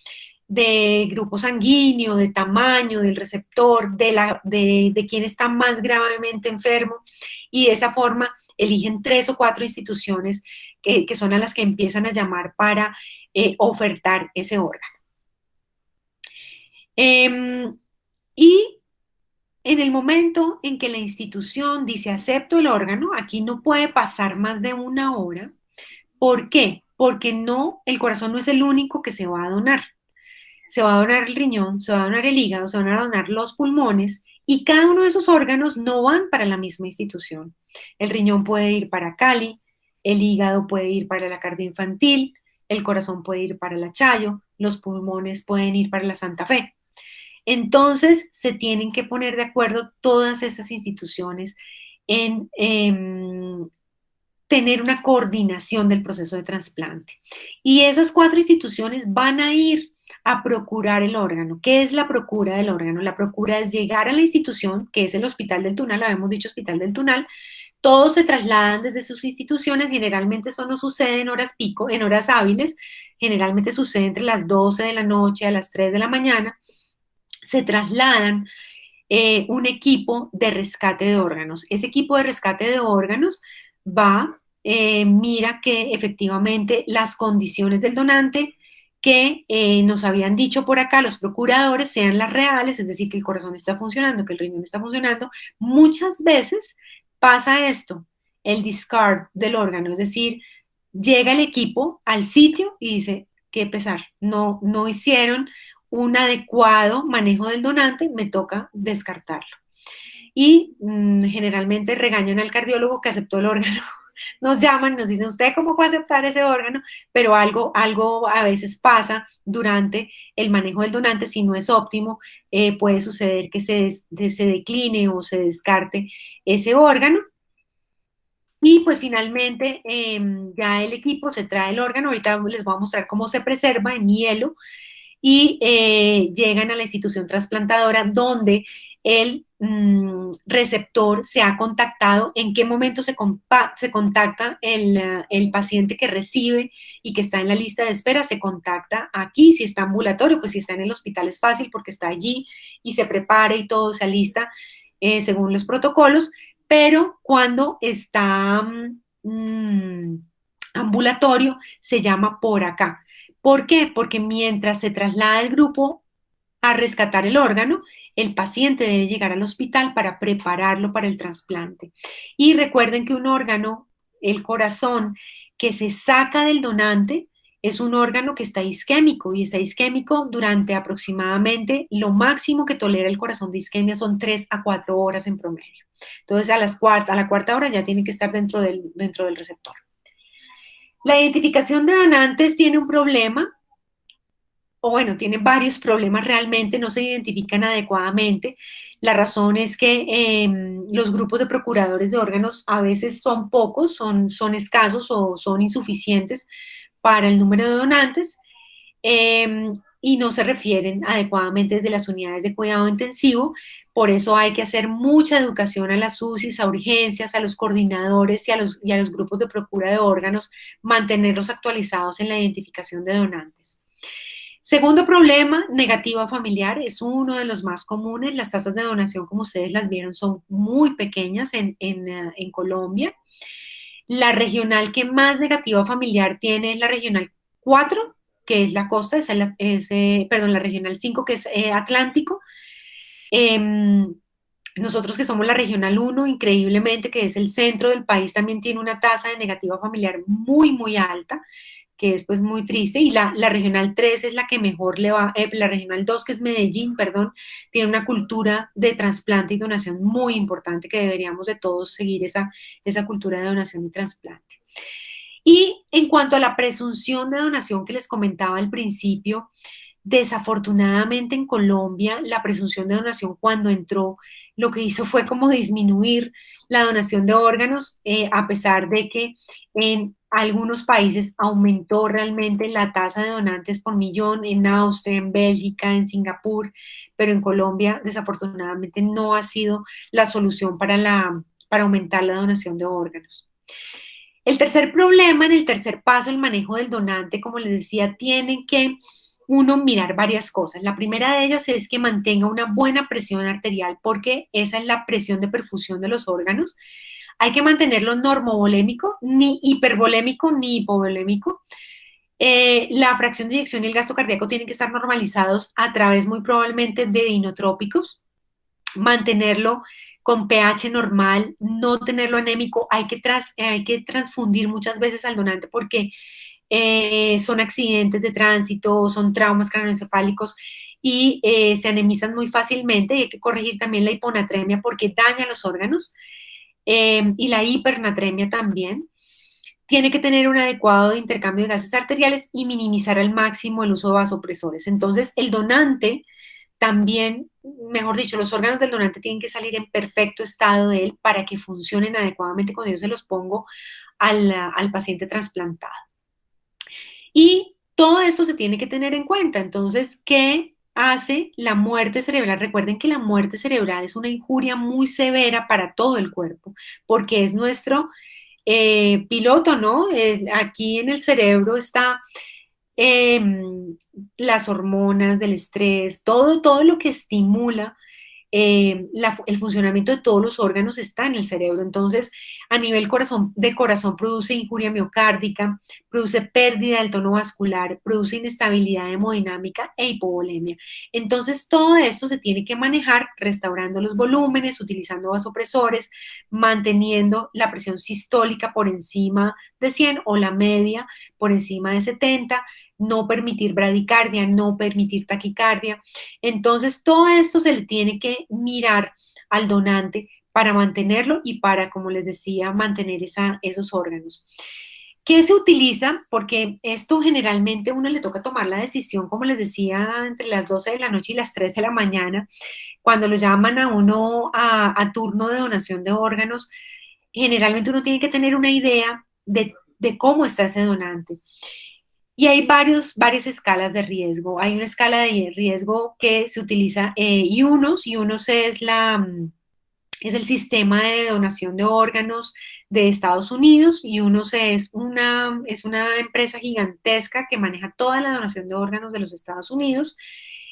de grupo sanguíneo, de tamaño, del receptor, de quién está más gravemente enfermo, y de esa forma eligen 3 o 4 instituciones que son a las que empiezan a llamar para ofertar ese órgano. Em, y en el momento en que la institución dice acepto el órgano, aquí no puede pasar más de 1 hora. ¿Por qué? Porque no, el corazón no es el único que se va a donar. Se va a donar el riñón, se va a donar el hígado, se van a donar los pulmones, y cada uno de esos órganos no van para la misma institución. El riñón puede ir para Cali, el hígado puede ir para la cardio infantil, el corazón puede ir para la Chayo, los pulmones pueden ir para la Santa Fe. Entonces, se tienen que poner de acuerdo todas esas instituciones en tener una coordinación del proceso de trasplante. Y esas 4 instituciones van a ir a procurar el órgano. ¿Qué es la procura del órgano? La procura es llegar a la institución, que es el Hospital del Tunal, habíamos dicho Hospital del Tunal. Todos se trasladan desde sus instituciones, generalmente eso no sucede en horas pico, en horas hábiles, generalmente sucede entre las 12 de la noche a las 3 de la mañana. Se trasladan un equipo de rescate de órganos. Ese equipo de rescate de órganos va, mira que efectivamente las condiciones del donante que nos habían dicho por acá los procuradores sean las reales, es decir, que el corazón está funcionando, que el riñón está funcionando. Muchas veces pasa esto, el discard del órgano, es decir, llega el equipo al sitio y dice, qué pesar, no hicieron un adecuado manejo del donante, me toca descartarlo. Y generalmente regañan al cardiólogo que aceptó el órgano. Nos llaman, nos dicen, ¿usted cómo fue a aceptar ese órgano? Pero algo a veces pasa durante el manejo del donante, si no es óptimo, puede suceder que se decline o se descarte ese órgano. Y pues finalmente ya el equipo se trae el órgano, ahorita les voy a mostrar cómo se preserva en hielo, y llegan a la institución trasplantadora donde el receptor se ha contactado, en qué momento se contacta el paciente que recibe y que está en la lista de espera, se contacta aquí. Si está ambulatorio, pues si está en el hospital es fácil porque está allí y se prepara y todo se alista según los protocolos, pero cuando está ambulatorio se llama por acá. ¿Por qué? Porque mientras se traslada el grupo a rescatar el órgano, el paciente debe llegar al hospital para prepararlo para el trasplante. Y recuerden que un órgano, el corazón, que se saca del donante, es un órgano que está isquémico, y está isquémico durante aproximadamente, lo máximo que tolera el corazón de isquemia son 3 a 4 horas en promedio. Entonces a la cuarta hora ya tiene que estar dentro del receptor. La identificación de donantes tiene un problema, o bueno, tiene varios problemas realmente, no se identifican adecuadamente. La razón es que los grupos de procuradores de órganos a veces son pocos, son escasos o son insuficientes para el número de donantes, y no se refieren adecuadamente desde las unidades de cuidado intensivo. Por eso hay que hacer mucha educación a las UCIs, a urgencias, a los coordinadores y a los grupos de procura de órganos, mantenerlos actualizados en la identificación de donantes. Segundo problema, negativa familiar, es uno de los más comunes. Las tasas de donación, como ustedes las vieron, son muy pequeñas en Colombia. La regional que más negativa familiar tiene es la regional 4, que es la costa, perdón, la regional 5, que es Atlántico. Nosotros que somos la regional 1, increíblemente, que es el centro del país, también tiene una tasa de negativa familiar muy, muy alta, que es pues muy triste, y la regional 3 es la que mejor le va, la regional 2, que es Medellín, perdón, tiene una cultura de trasplante y donación muy importante, que deberíamos de todos seguir esa cultura de donación y trasplante. Y en cuanto a la presunción de donación que les comentaba al principio, desafortunadamente en Colombia la presunción de donación cuando entró lo que hizo fue como disminuir la donación de órganos, a pesar de que en algunos países aumentó realmente la tasa de donantes por millón, en Austria, en Bélgica, en Singapur, pero en Colombia desafortunadamente no ha sido la solución para aumentar la donación de órganos. El tercer problema, en el tercer paso, el manejo del donante, como les decía, tienen que uno mirar varias cosas. La primera de ellas es que mantenga una buena presión arterial porque esa es la presión de perfusión de los órganos. Hay que mantenerlo normovolémico, ni hipervolémico ni hipovolémico. La fracción de eyección y el gasto cardíaco tienen que estar normalizados a través muy probablemente de inotrópicos, mantenerlo con pH normal, no tenerlo anémico, hay que transfundir muchas veces al donante porque son accidentes de tránsito, son traumas craneoencefálicos y se anemizan muy fácilmente y hay que corregir también la hiponatremia porque daña los órganos y la hipernatremia también. Tiene que tener un adecuado intercambio de gases arteriales y minimizar al máximo el uso de vasopresores. Entonces, el donante también, mejor dicho, los órganos del donante tienen que salir en perfecto estado de él para que funcionen adecuadamente cuando yo se los pongo al paciente trasplantado. Y todo esto se tiene que tener en cuenta. Entonces, ¿qué hace la muerte cerebral? Recuerden que la muerte cerebral es una injuria muy severa para todo el cuerpo, porque es nuestro piloto, ¿no? Aquí en el cerebro está eh, las hormonas del estrés, todo lo que estimula el funcionamiento de todos los órganos está en el cerebro. Entonces, a nivel de corazón produce injuria miocárdica, produce pérdida del tono vascular, produce inestabilidad hemodinámica e hipovolemia. Entonces, todo esto se tiene que manejar restaurando los volúmenes, utilizando vasopresores, manteniendo la presión sistólica por encima de 100 o la media por encima de 70, no permitir bradicardia, no permitir taquicardia. Entonces, todo esto se le tiene que mirar al donante para mantenerlo y para, como les decía, mantener esos órganos. ¿Qué se utiliza? Porque esto generalmente a uno le toca tomar la decisión, como les decía, entre las 12 de la noche y las 3 de la mañana, cuando lo llaman a uno a turno de donación de órganos, generalmente uno tiene que tener una idea de cómo está ese donante. Y hay varias escalas de riesgo. Hay una escala de riesgo que se utiliza UNOS es el sistema de donación de órganos de Estados Unidos y UNOS es una empresa gigantesca que maneja toda la donación de órganos de los Estados Unidos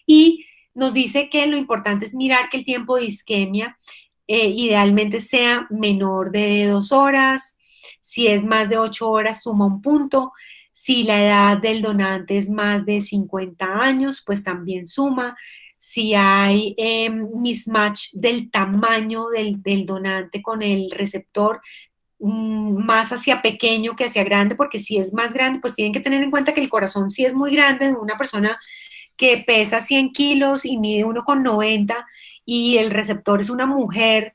y nos dice que lo importante es mirar que el tiempo de isquemia idealmente sea menor de 2 horas. Si es más de 8 horas, suma un punto. Si la edad del donante es más de 50 años, pues también suma. Si hay mismatch del tamaño del donante con el receptor, más hacia pequeño que hacia grande, porque si es más grande, pues tienen que tener en cuenta que el corazón sí es muy grande de una persona que pesa 100 kilos y mide 1,90 y el receptor es una mujer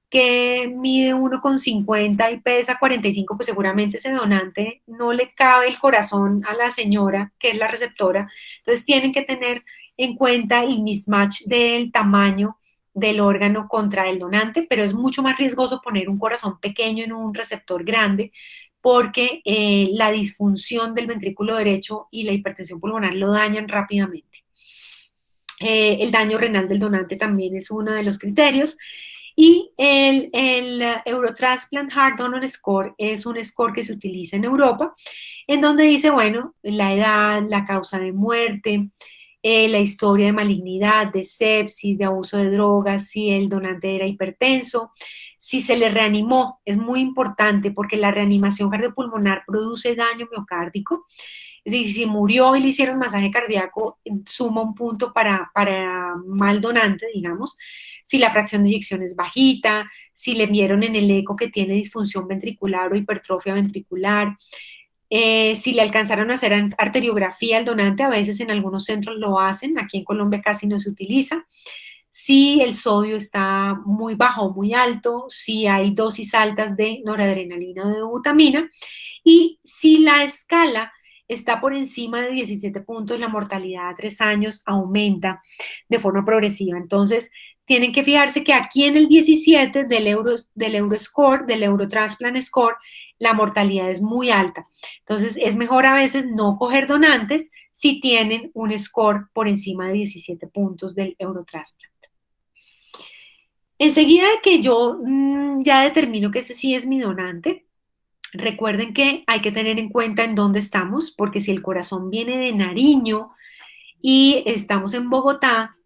que mide 1,50 y pesa 45, pues seguramente ese donante no le cabe el corazón a la señora que es la receptora. Entonces tienen que tener en cuenta el mismatch del tamaño del órgano contra el donante, pero es mucho más riesgoso poner un corazón pequeño en un receptor grande porque la disfunción del ventrículo derecho y la hipertensión pulmonar lo dañan rápidamente. El daño renal del donante también es uno de los criterios. Y el Eurotransplant Heart Donor Score es un score que se utiliza en Europa, en donde dice, bueno, la edad, la causa de muerte, la historia de malignidad, de sepsis, de abuso de drogas, si el donante era hipertenso, si se le reanimó, es muy importante porque la reanimación cardiopulmonar produce daño miocárdico. Es decir, si murió y le hicieron masaje cardíaco, suma un punto para mal donante, digamos. Si la fracción de eyección es bajita, si le vieron en el eco que tiene disfunción ventricular o hipertrofia ventricular, si le alcanzaron a hacer arteriografía al donante, a veces en algunos centros lo hacen, aquí en Colombia casi no se utiliza. Si el sodio está muy bajo o muy alto, si hay dosis altas de noradrenalina o de butamina, y si la escala está por encima de 17 puntos, la mortalidad a 3 años aumenta de forma progresiva. Entonces, tienen que fijarse que aquí en el 17 del Euroscore, del Eurotransplant Score, la mortalidad es muy alta. Entonces, es mejor a veces no coger donantes si tienen un score por encima de 17 puntos del Eurotransplant. Enseguida de que yo ya determino que ese sí es mi donante, recuerden que hay que tener en cuenta en dónde estamos, porque si el corazón viene de Nariño y estamos en Bogotá,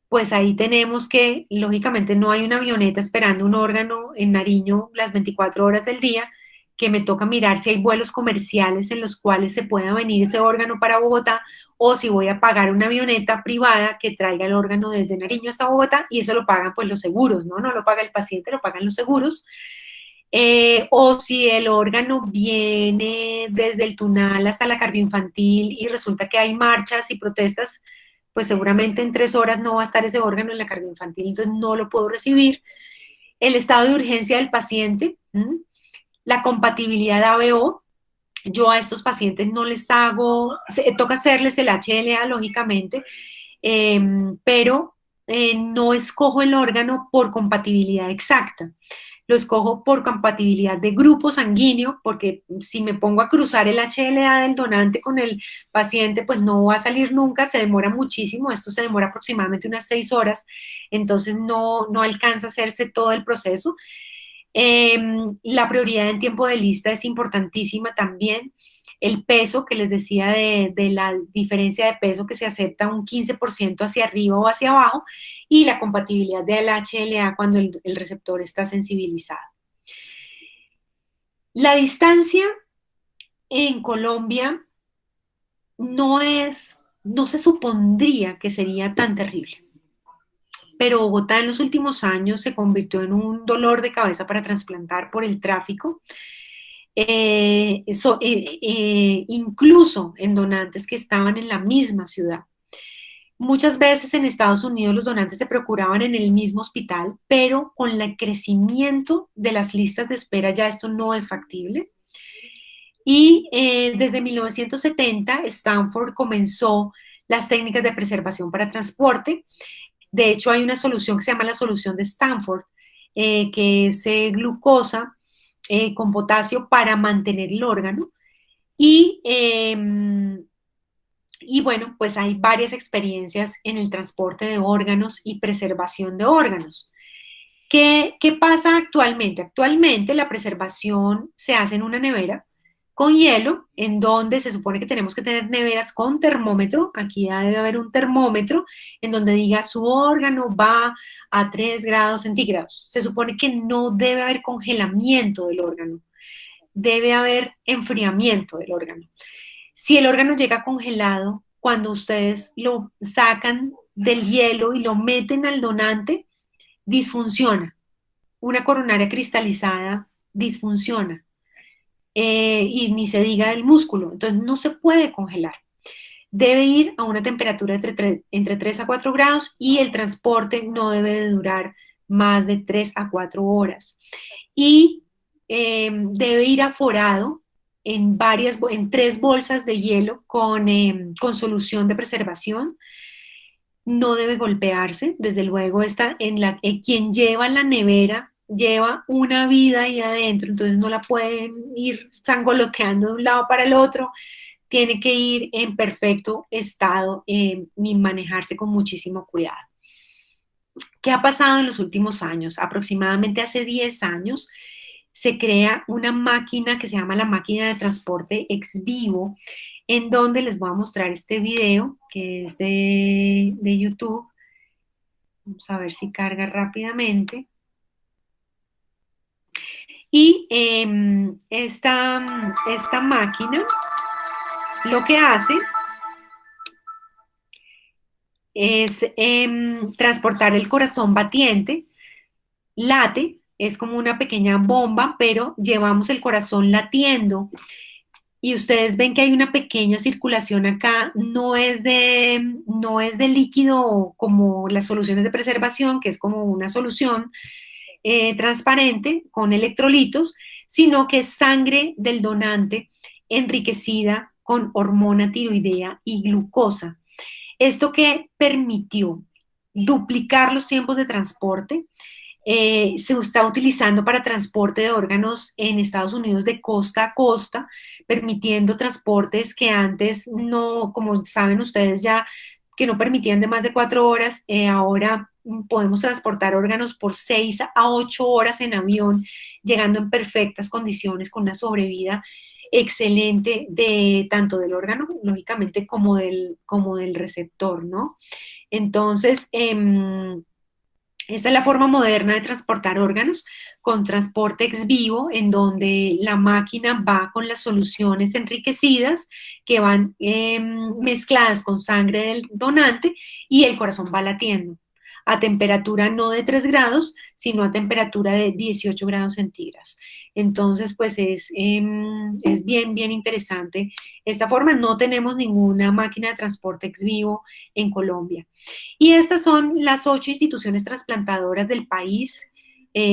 pues ahí tenemos que, lógicamente, no hay una avioneta esperando un órgano en Nariño las 24 horas del día, que me toca mirar si hay vuelos comerciales en los cuales se pueda venir ese órgano para Bogotá, o si voy a pagar una avioneta privada que traiga el órgano desde Nariño hasta Bogotá, y eso lo pagan pues los seguros, ¿no? No lo paga el paciente, lo pagan los seguros. O si el órgano viene desde el Tunal hasta la cardioinfantil y resulta que hay marchas y protestas, pues seguramente en 3 horas no va a estar ese órgano en la cardioinfantil, entonces no lo puedo recibir. El estado de urgencia del paciente, la compatibilidad ABO, yo a estos pacientes no les hago, toca hacerles el HLA, lógicamente, pero no escojo el órgano por compatibilidad exacta. Lo escojo por compatibilidad de grupo sanguíneo, porque si me pongo a cruzar el HLA del donante con el paciente, pues no va a salir nunca, se demora muchísimo, esto se demora aproximadamente unas 6 horas, entonces no alcanza a hacerse todo el proceso. La prioridad en tiempo de lista es importantísima también. El peso que les decía de la diferencia de peso que se acepta un 15% hacia arriba o hacia abajo, y la compatibilidad del HLA cuando el receptor está sensibilizado. La distancia en Colombia no se supondría que sería tan terrible, pero Bogotá en los últimos años se convirtió en un dolor de cabeza para trasplantar por el tráfico. Incluso en donantes que estaban en la misma ciudad. Muchas veces en Estados Unidos los donantes se procuraban en el mismo hospital, pero con el crecimiento de las listas de espera ya esto no es factible. Y desde 1970 Stanford comenzó las técnicas de preservación para transporte. De hecho, hay una solución que se llama la solución de Stanford, que es glucosa con potasio para mantener el órgano. Y bueno, pues hay varias experiencias en el transporte de órganos y preservación de órganos. ¿Qué pasa actualmente? Actualmente la preservación se hace en una nevera con hielo, en donde se supone que tenemos que tener neveras con termómetro. Aquí debe haber un termómetro en donde diga su órgano va a 3 grados centígrados. Se supone que no debe haber congelamiento del órgano, debe haber enfriamiento del órgano. Si el órgano llega congelado, cuando ustedes lo sacan del hielo y lo meten al donante, disfunciona. Una coronaria cristalizada disfunciona. Y ni se diga el músculo. Entonces no se puede congelar. Debe ir a una temperatura entre 3 a 4 grados y el transporte no debe de durar más de 3 a 4 horas. Y debe ir aforado en 3 bolsas de hielo con solución de preservación. No debe golpearse, desde luego quien lleva la nevera lleva una vida ahí adentro, entonces no la pueden ir sangoloteando de un lado para el otro, tiene que ir en perfecto estado y manejarse con muchísimo cuidado. ¿Qué ha pasado en los últimos años? Aproximadamente hace 10 años se crea una máquina que se llama la máquina de transporte ex vivo, en donde les voy a mostrar este video que es de YouTube. Vamos a ver si carga rápidamente. Y esta máquina lo que hace es transportar el corazón batiente, late, es como una pequeña bomba, pero llevamos el corazón latiendo y ustedes ven que hay una pequeña circulación acá, no es de líquido como las soluciones de preservación, que es como una solución transparente con electrolitos, sino que es sangre del donante enriquecida con hormona tiroidea y glucosa. Esto que permitió duplicar los tiempos de transporte, se está utilizando para transporte de órganos en Estados Unidos de costa a costa, permitiendo transportes que antes no, como saben ustedes ya, que no permitían de más de 4 horas, ahora podemos transportar órganos por 6 a 8 horas en avión, llegando en perfectas condiciones con una sobrevida excelente de tanto del órgano, lógicamente, como del receptor, ¿no? Entonces, esta es la forma moderna de transportar órganos con transporte ex vivo, en donde la máquina va con las soluciones enriquecidas que van mezcladas con sangre del donante y el corazón va latiendo a temperatura no de 3 grados, sino a temperatura de 18 grados centígrados. Entonces, pues es bien, bien interesante esta forma. No tenemos ninguna máquina de transporte ex vivo en Colombia. Y estas son las 8 instituciones trasplantadoras del país: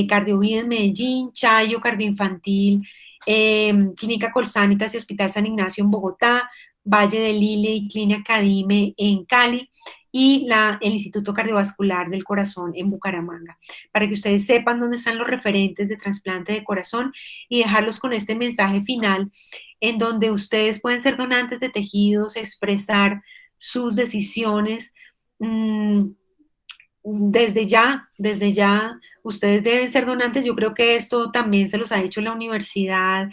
Cardiovida en Medellín, Chayo Cardioinfantil, Clínica Colsanitas y Hospital San Ignacio en Bogotá, Valle del Lile y Clínica Cadime en Cali, y el Instituto Cardiovascular del Corazón en Bucaramanga, para que ustedes sepan dónde están los referentes de trasplante de corazón, y dejarlos con este mensaje final en donde ustedes pueden ser donantes de tejidos, expresar sus decisiones. mm, desde ya, ustedes deben ser donantes. Yo creo que esto también se los ha dicho la universidad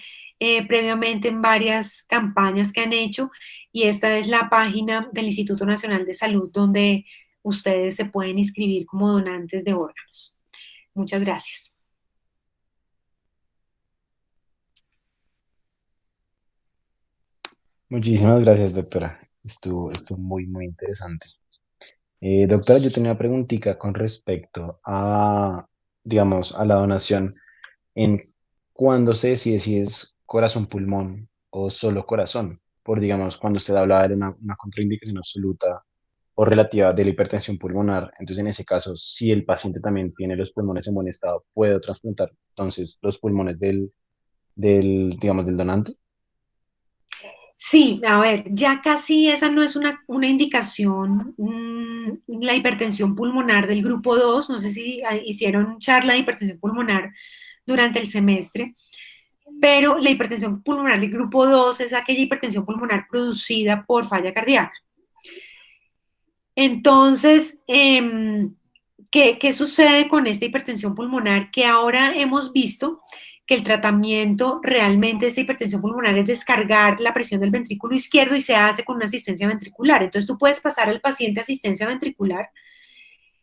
previamente en varias campañas que han hecho, y esta es la página del Instituto Nacional de Salud donde ustedes se pueden inscribir como donantes de órganos. Muchas gracias. Muchísimas gracias, doctora. Estuvo muy, muy interesante. Doctora, yo tenía una preguntita con respecto a, digamos, a la donación. ¿En cuándo se decide si es corazón-pulmón o solo corazón? Por, digamos, cuando usted hablaba de una contraindicación absoluta o relativa de la hipertensión pulmonar, entonces en ese caso, si el paciente también tiene los pulmones en buen estado, ¿puedo trasplantar entonces los pulmones digamos, del donante? Sí, a ver, ya casi esa no es una indicación. La hipertensión pulmonar del grupo 2, no sé si hicieron charla de hipertensión pulmonar durante el semestre, pero la hipertensión pulmonar del grupo 2 es aquella hipertensión pulmonar producida por falla cardíaca. Entonces, ¿qué sucede con esta hipertensión pulmonar? Que ahora hemos visto que el tratamiento realmente de esta hipertensión pulmonar es descargar la presión del ventrículo izquierdo, y se hace con una asistencia ventricular. Entonces tú puedes pasar al paciente asistencia ventricular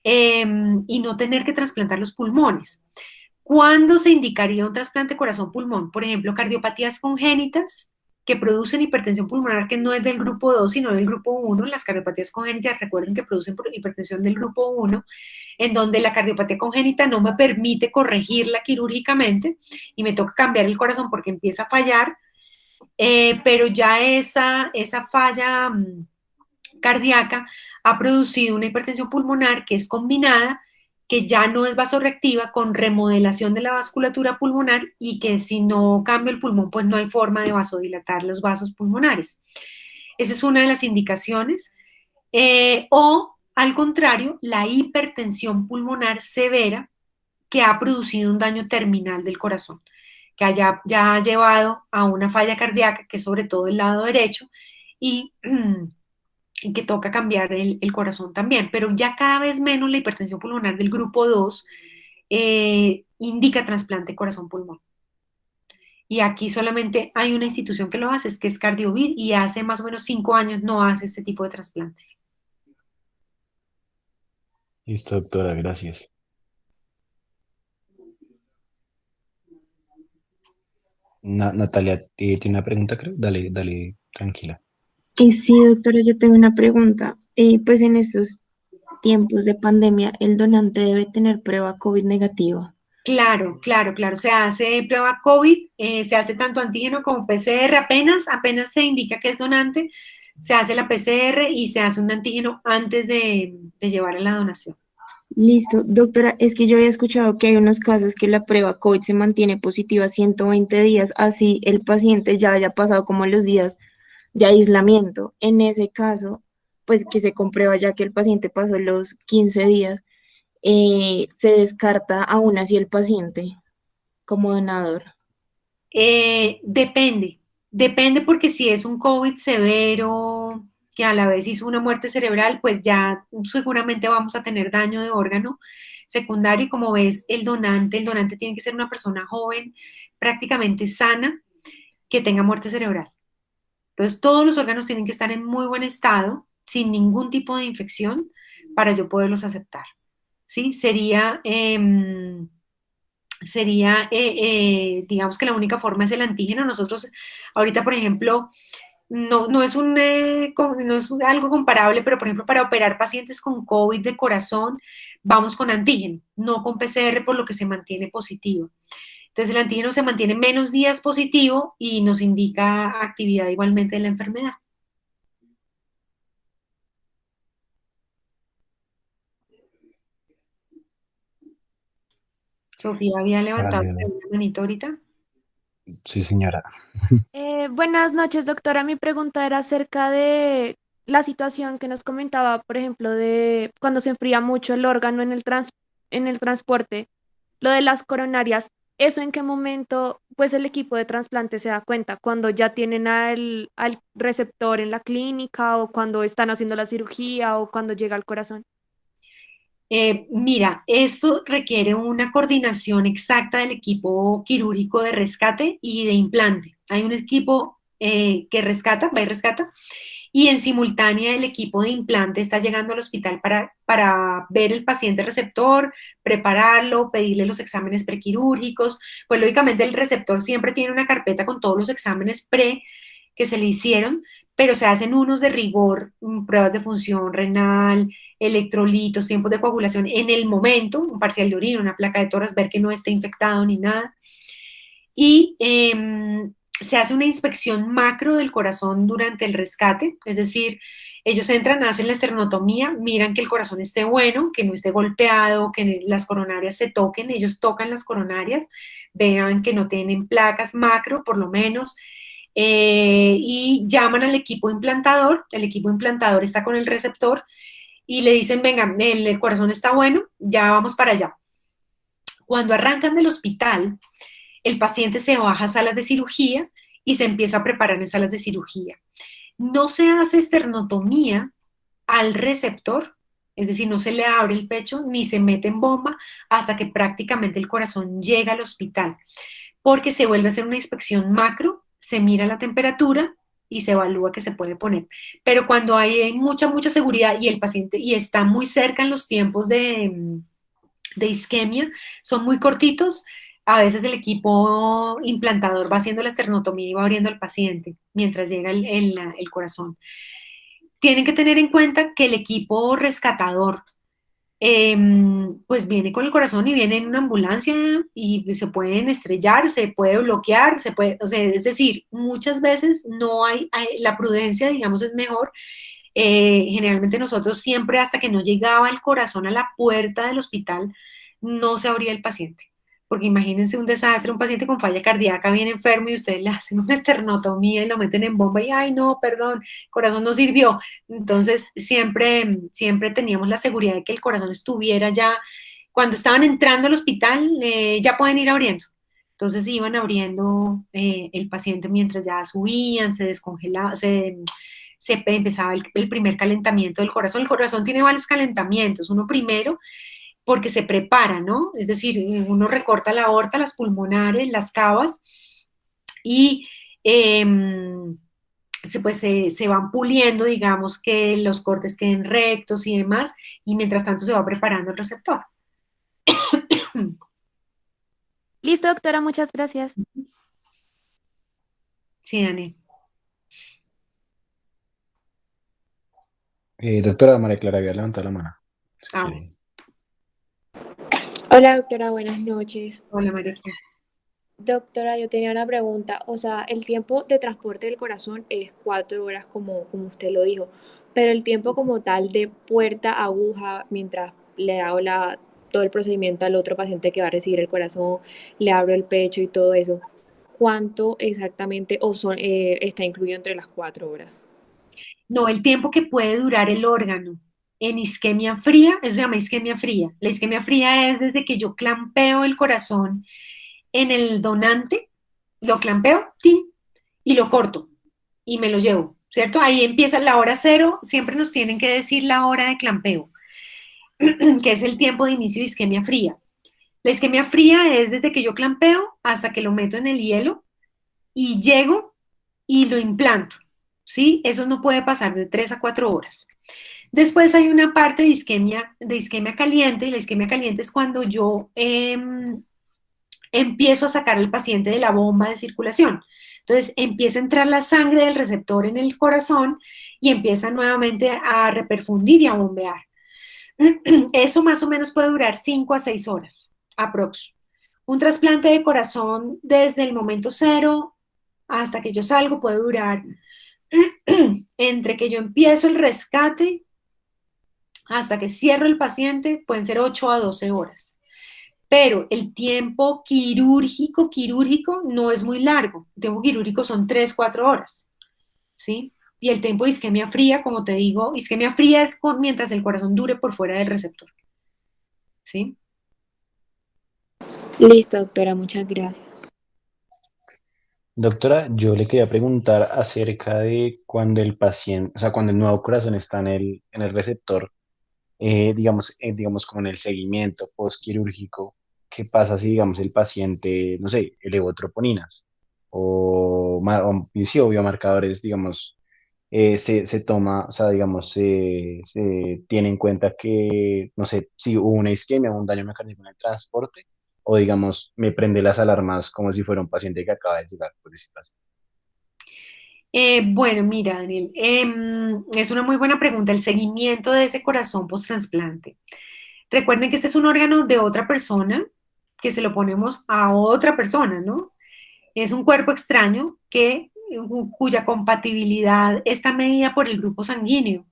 y no tener que trasplantar los pulmones. ¿Cuándo se indicaría un trasplante corazón-pulmón? Por ejemplo, cardiopatías congénitas que producen hipertensión pulmonar, que no es del grupo 2 sino del grupo 1. Las cardiopatías congénitas, recuerden que producen hipertensión del grupo 1, en donde la cardiopatía congénita no me permite corregirla quirúrgicamente y me toca cambiar el corazón porque empieza a fallar, pero ya esa falla cardíaca ha producido una hipertensión pulmonar que es combinada, que ya no es vasoreactiva, con remodelación de la vasculatura pulmonar, y que si no cambio el pulmón, pues no hay forma de vasodilatar los vasos pulmonares. Esa es una de las indicaciones. O al contrario, la hipertensión pulmonar severa que ha producido un daño terminal del corazón, que ya ha llevado a una falla cardíaca, que es sobre todo el lado derecho, y y que toca cambiar el corazón también, pero ya cada vez menos la hipertensión pulmonar del grupo 2 indica trasplante corazón-pulmón. Y aquí solamente hay una institución que lo hace, es que es Cardiovid, y hace más o menos 5 años no hace este tipo de trasplantes. Listo, doctora, gracias. Natalia, tiene una pregunta, creo. Dale, dale, tranquila. Sí, doctora, yo tengo una pregunta. Pues en estos tiempos de pandemia, el donante debe tener prueba COVID negativa. Claro, claro, claro. Se hace prueba COVID, se hace tanto antígeno como PCR. Apenas se indica que es donante, se hace la PCR y se hace un antígeno antes de llevar a la donación. Listo, doctora, es que yo había escuchado que hay unos casos que la prueba COVID se mantiene positiva 120 días, así el paciente ya haya pasado como los días de aislamiento. En ese caso, pues que se comprueba ya que el paciente pasó los 15 días, se descarta aún así el paciente como donador. Depende porque si es un COVID severo que a la vez hizo una muerte cerebral, pues ya seguramente vamos a tener daño de órgano secundario. Y como ves, el donante tiene que ser una persona joven, prácticamente sana, que tenga muerte cerebral. Entonces, todos los órganos tienen que estar en muy buen estado, sin ningún tipo de infección, para yo poderlos aceptar. ¿Sí? Digamos que la única forma es el antígeno. Nosotros, ahorita, por ejemplo, no es no es algo comparable, pero por ejemplo, para operar pacientes con COVID de corazón, vamos con antígeno, no con PCR, por lo que se mantiene positivo. Entonces, el antígeno se mantiene menos días positivo y nos indica actividad igualmente de la enfermedad. Sofía había levantado Vale, vale. la manito ahorita. Sí, señora. Buenas noches, doctora. Mi pregunta era acerca de la situación que nos comentaba, por ejemplo, de cuando se enfría mucho el órgano en en el transporte, lo de las coronarias. ¿Eso en qué momento, pues, el equipo de trasplante se da cuenta? ¿Cuando ya tienen al receptor en la clínica o cuando están haciendo la cirugía o cuando llega al corazón? Mira, eso requiere una coordinación exacta del equipo quirúrgico de rescate y de implante. Hay un equipo que rescata, va y rescata, y en simultánea el equipo de implante está llegando al hospital para ver el paciente receptor, prepararlo, pedirle los exámenes prequirúrgicos. Pues lógicamente el receptor siempre tiene una carpeta con todos los exámenes pre que se le hicieron, pero se hacen unos de rigor, pruebas de función renal, electrolitos, tiempos de coagulación en el momento, un parcial de orina, una placa de toras, ver que no esté infectado ni nada. Y se hace una inspección macro del corazón durante el rescate, es decir, ellos entran, hacen la esternotomía, miran que el corazón esté bueno, que no esté golpeado, que las coronarias se toquen, ellos tocan las coronarias, vean que no tienen placas macro, por lo menos, y llaman al equipo implantador, el equipo implantador está con el receptor y le dicen, venga, el corazón está bueno, ya vamos para allá. Cuando arrancan del hospital, el paciente se baja a salas de cirugía y se empieza a preparar en salas de cirugía. No se hace esternotomía al receptor, es decir, no se le abre el pecho ni se mete en bomba hasta que prácticamente el corazón llega al hospital, porque se vuelve a hacer una inspección macro, se mira la temperatura y se evalúa que se puede poner. Pero cuando hay mucha seguridad y el paciente y está muy cerca en los tiempos de isquemia, son muy cortitos, a veces el equipo implantador va haciendo la esternotomía y va abriendo al paciente mientras llega el corazón. Tienen que tener en cuenta que el equipo rescatador pues viene con el corazón y viene en una ambulancia y se pueden estrellar, se puede bloquear, se puede, o sea, es decir, muchas veces no la prudencia, digamos, es mejor. Generalmente nosotros siempre hasta que no llegaba el corazón a la puerta del hospital, no se abría el paciente. Porque imagínense un desastre, un paciente con falla cardíaca bien enfermo y ustedes le hacen una esternotomía y lo meten en bomba y, ay, no, perdón, el corazón no sirvió. Entonces, siempre teníamos la seguridad de que el corazón estuviera ya, cuando estaban entrando al hospital, ya pueden ir abriendo. Entonces iban abriendo el paciente mientras ya subían, se descongelaba, se empezaba el primer calentamiento del corazón. El corazón tiene varios calentamientos. Uno primero, porque se prepara, ¿no? Es decir, uno recorta la aorta, las pulmonares, las cavas y se van puliendo, digamos, que los cortes queden rectos y demás, y mientras tanto se va preparando el receptor. Listo, doctora, muchas gracias. Sí, Dani. Doctora María Clara había levantado la mano. Si Ah, quiere. Hola, doctora, buenas noches. hola, María. Doctora, yo tenía una pregunta. O sea, el tiempo de transporte del corazón es 4 horas, como usted lo dijo, pero el tiempo como tal de puerta a aguja, mientras le hago todo el procedimiento al otro paciente que va a recibir el corazón, le abro el pecho y todo eso, ¿cuánto exactamente está incluido entre las 4 horas? No, el tiempo que puede durar el órgano en isquemia fría, eso se llama isquemia fría. La isquemia fría es desde que yo clampeo el corazón en el donante, lo clampeo, ¡tin! Y lo corto y me lo llevo, ¿cierto? Ahí empieza la hora cero, siempre nos tienen que decir la hora de clampeo, que es el tiempo de inicio de isquemia fría. La isquemia fría es desde que yo clampeo hasta que lo meto en el hielo y llego y lo implanto, ¿sí? Eso no puede pasar de 3 a 4 horas. Después hay una parte de isquemia caliente, y la isquemia caliente es cuando yo empiezo a sacar al paciente de la bomba de circulación. Entonces empieza a entrar la sangre del receptor en el corazón y empieza nuevamente a reperfundir y a bombear. Eso más o menos puede durar 5 a 6 horas, aprox. Un trasplante de corazón desde el momento cero hasta que yo salgo puede durar entre que yo empiezo el rescate hasta que cierro el paciente, pueden ser 8 a 12 horas. Pero el tiempo quirúrgico no es muy largo. El tiempo quirúrgico son 3 4 horas, ¿sí? Y el tiempo de isquemia fría, como te digo, isquemia fría es mientras el corazón dure por fuera del receptor, ¿sí? Listo, doctora, muchas gracias. Doctora, yo le quería preguntar acerca de cuando el paciente, o sea, cuando el nuevo corazón está en el receptor, digamos, como en el seguimiento postquirúrgico, ¿qué pasa si, digamos, el paciente, no sé, elevó troponinas sí, o biomarcadores, digamos, se toma, o sea, digamos, se tiene en cuenta que, no sé, si hubo una isquemia o un daño mecánico en el transporte, o digamos, me prende las alarmas como si fuera un paciente que acaba de llegar, por decirlo así. Bueno, mira, Daniel, es una muy buena pregunta, el seguimiento de ese corazón post-trasplante. Recuerden que este es un órgano de otra persona, que se lo ponemos a otra persona, ¿no? Es un cuerpo extraño cuya compatibilidad está medida por el grupo sanguíneo.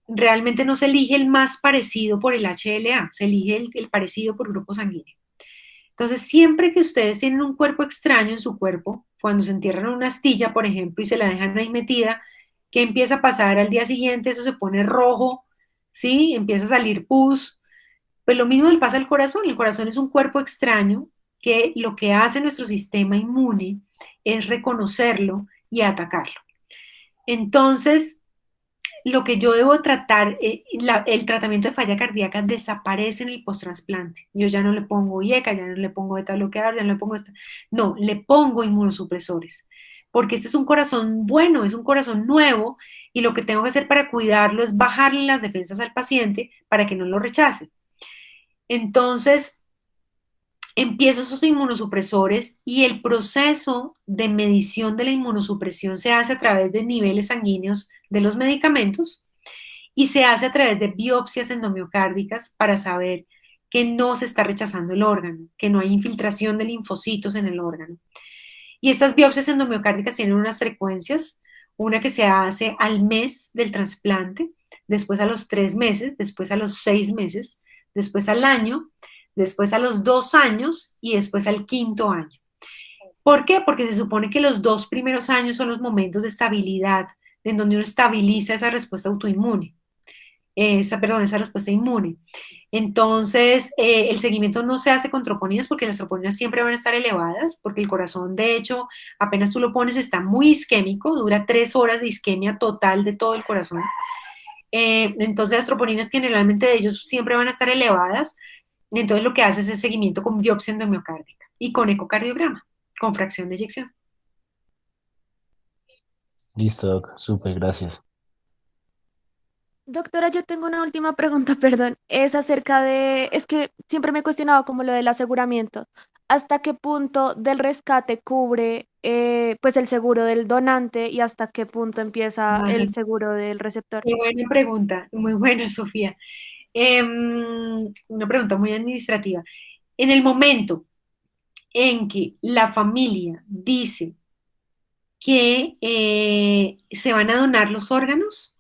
Realmente no se elige el más parecido por el HLA, se elige el parecido por grupo sanguíneo. Entonces, siempre que ustedes tienen un cuerpo extraño en su cuerpo, cuando se entierran en una astilla, por ejemplo, y se la dejan ahí metida, ¿qué empieza a pasar al día siguiente? Eso se pone rojo, ¿sí? Empieza a salir pus. Pues lo mismo le pasa al corazón. El corazón es un cuerpo extraño que lo que hace nuestro sistema inmune es reconocerlo y atacarlo. Entonces, lo que yo debo tratar, el tratamiento de falla cardíaca desaparece en el post-trasplante. Yo ya no le pongo IECA, ya no le pongo beta bloqueador, ya no le pongo esta. No, le pongo inmunosupresores. Porque este es un corazón bueno, es un corazón nuevo y lo que tengo que hacer para cuidarlo es bajarle las defensas al paciente para que no lo rechace. Entonces, empiezo esos inmunosupresores y el proceso de medición de la inmunosupresión se hace a través de niveles sanguíneos de los medicamentos y se hace a través de biopsias endomiocárdicas para saber que no se está rechazando el órgano, que no hay infiltración de linfocitos en el órgano. Y estas biopsias endomiocárdicas tienen unas frecuencias, una que se hace al mes del trasplante, después a los 3 meses, después a los 6 meses, después al año, después a los 2 años y después al quinto año. ¿Por qué? Porque se supone que los 2 primeros años son los momentos de estabilidad, en donde uno estabiliza esa respuesta autoinmune, esa respuesta inmune. Entonces, el seguimiento no se hace con troponinas porque las troponinas siempre van a estar elevadas, porque el corazón, de hecho, apenas tú lo pones, está muy isquémico, dura 3 horas de isquemia total de todo el corazón. Entonces, las troponinas generalmente de ellos siempre van a estar elevadas. Entonces, lo que hace es el seguimiento con biopsia endomiocárdica y con ecocardiograma, con fracción de eyección. Listo, Doc, súper, gracias. Doctora, yo tengo una última pregunta, perdón. Es acerca es que siempre me he cuestionado como lo del aseguramiento. ¿Hasta qué punto del rescate cubre pues el seguro del donante y hasta qué punto empieza Ajá. el seguro del receptor? Qué buena pregunta, muy buena, Sofía. Una pregunta muy administrativa. En el momento en que la familia dice que se van a donar los órganos,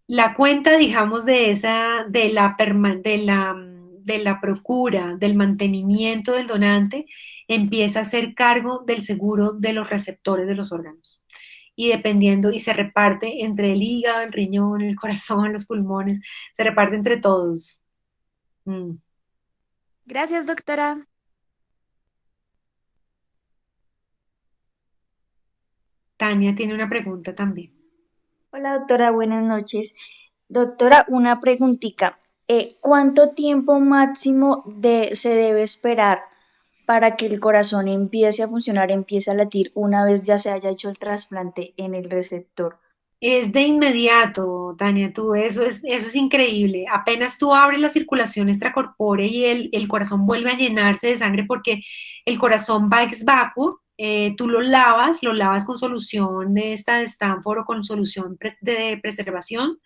la cuenta, digamos, de la procura, del mantenimiento del donante, empieza a ser cargo del seguro de los receptores de los órganos. Y dependiendo, y se reparte entre el hígado, el riñón, el corazón, los pulmones, se reparte entre todos. Mm. Gracias, doctora. Tania tiene una pregunta también. Hola doctora, buenas noches. Doctora, una preguntita. ¿Cuánto tiempo máximo se debe esperar para que el corazón empiece a funcionar, empiece a latir una vez ya se haya hecho el trasplante en el receptor? Es de inmediato, Tania, eso es increíble. Apenas tú abres la circulación extracorpórea y el corazón vuelve a llenarse de sangre porque el corazón va ex vacuo, tú lo lavas con solución de esta de Stanford o con solución de preservación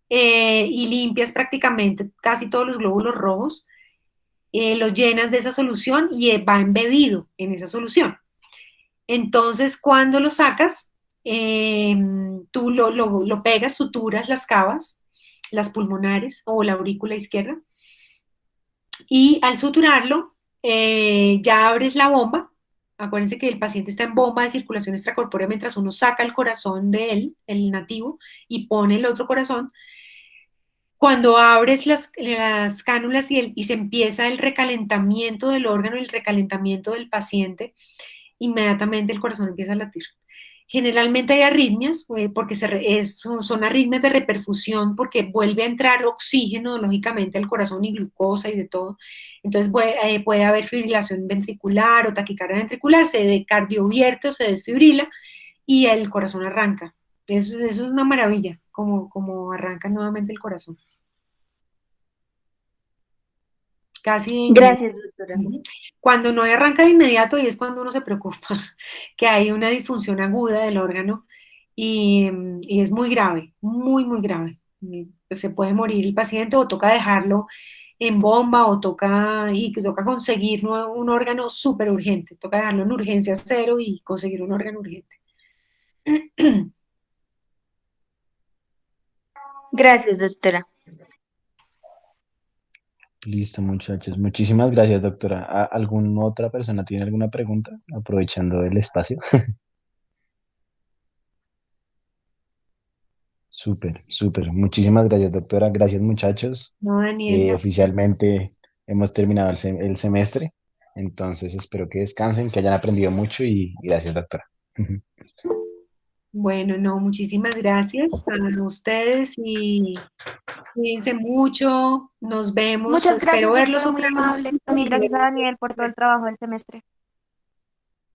y limpias prácticamente casi todos los glóbulos rojos, lo llenas de esa solución y va embebido en esa solución. Entonces, cuando lo sacas, eh, tú lo pegas, suturas las cavas, las pulmonares o la aurícula izquierda, y al suturarlo, ya abres la bomba. Acuérdense que el paciente está en bomba de circulación extracorpórea mientras uno saca el corazón de él, el nativo, y pone el otro corazón. Cuando abres las cánulas y se empieza el recalentamiento del órgano, el recalentamiento del paciente, inmediatamente el corazón empieza a latir. Generalmente hay arritmias, porque son arritmias de reperfusión, porque vuelve a entrar oxígeno, lógicamente, al corazón y glucosa y de todo. Entonces puede haber fibrilación ventricular o taquicardia ventricular, se cardiovierte o se desfibrila y el corazón arranca. Eso es una maravilla, como arranca nuevamente el corazón. Casi de inmediato. Gracias, doctora. Cuando no arranca de inmediato y es cuando uno se preocupa que hay una disfunción aguda del órgano y es muy grave, muy, muy grave. Se puede morir el paciente o toca dejarlo en bomba o toca conseguir un órgano súper urgente, toca dejarlo en urgencia cero y conseguir un órgano urgente. Gracias, doctora. Listo, muchachos. Muchísimas gracias, doctora. ¿Alguna otra persona tiene alguna pregunta? Aprovechando el espacio. Súper, súper. Muchísimas gracias, doctora. Gracias, muchachos. No, Daniel, Oficialmente hemos terminado el semestre, entonces espero que descansen, que hayan aprendido mucho y gracias, doctora. bueno, no, muchísimas gracias a ustedes y cuídense mucho, nos vemos, Muchas espero gracias, verlos doctora, muy otra amable. También gracias a Daniel por todo el vez. trabajo del semestre.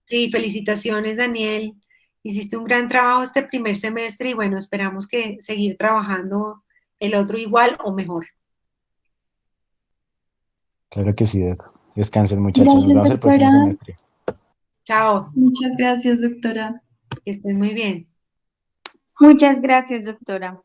Sí, felicitaciones, Daniel. Hiciste un gran trabajo este primer semestre y bueno, esperamos que seguir trabajando el otro igual o mejor. Claro que sí, doc. Descansen, muchachos. Nos Gracias, vemos el próximo doctora. semestre. Chao, Muchas gracias, doctora. que estén muy bien. Muchas gracias, doctora.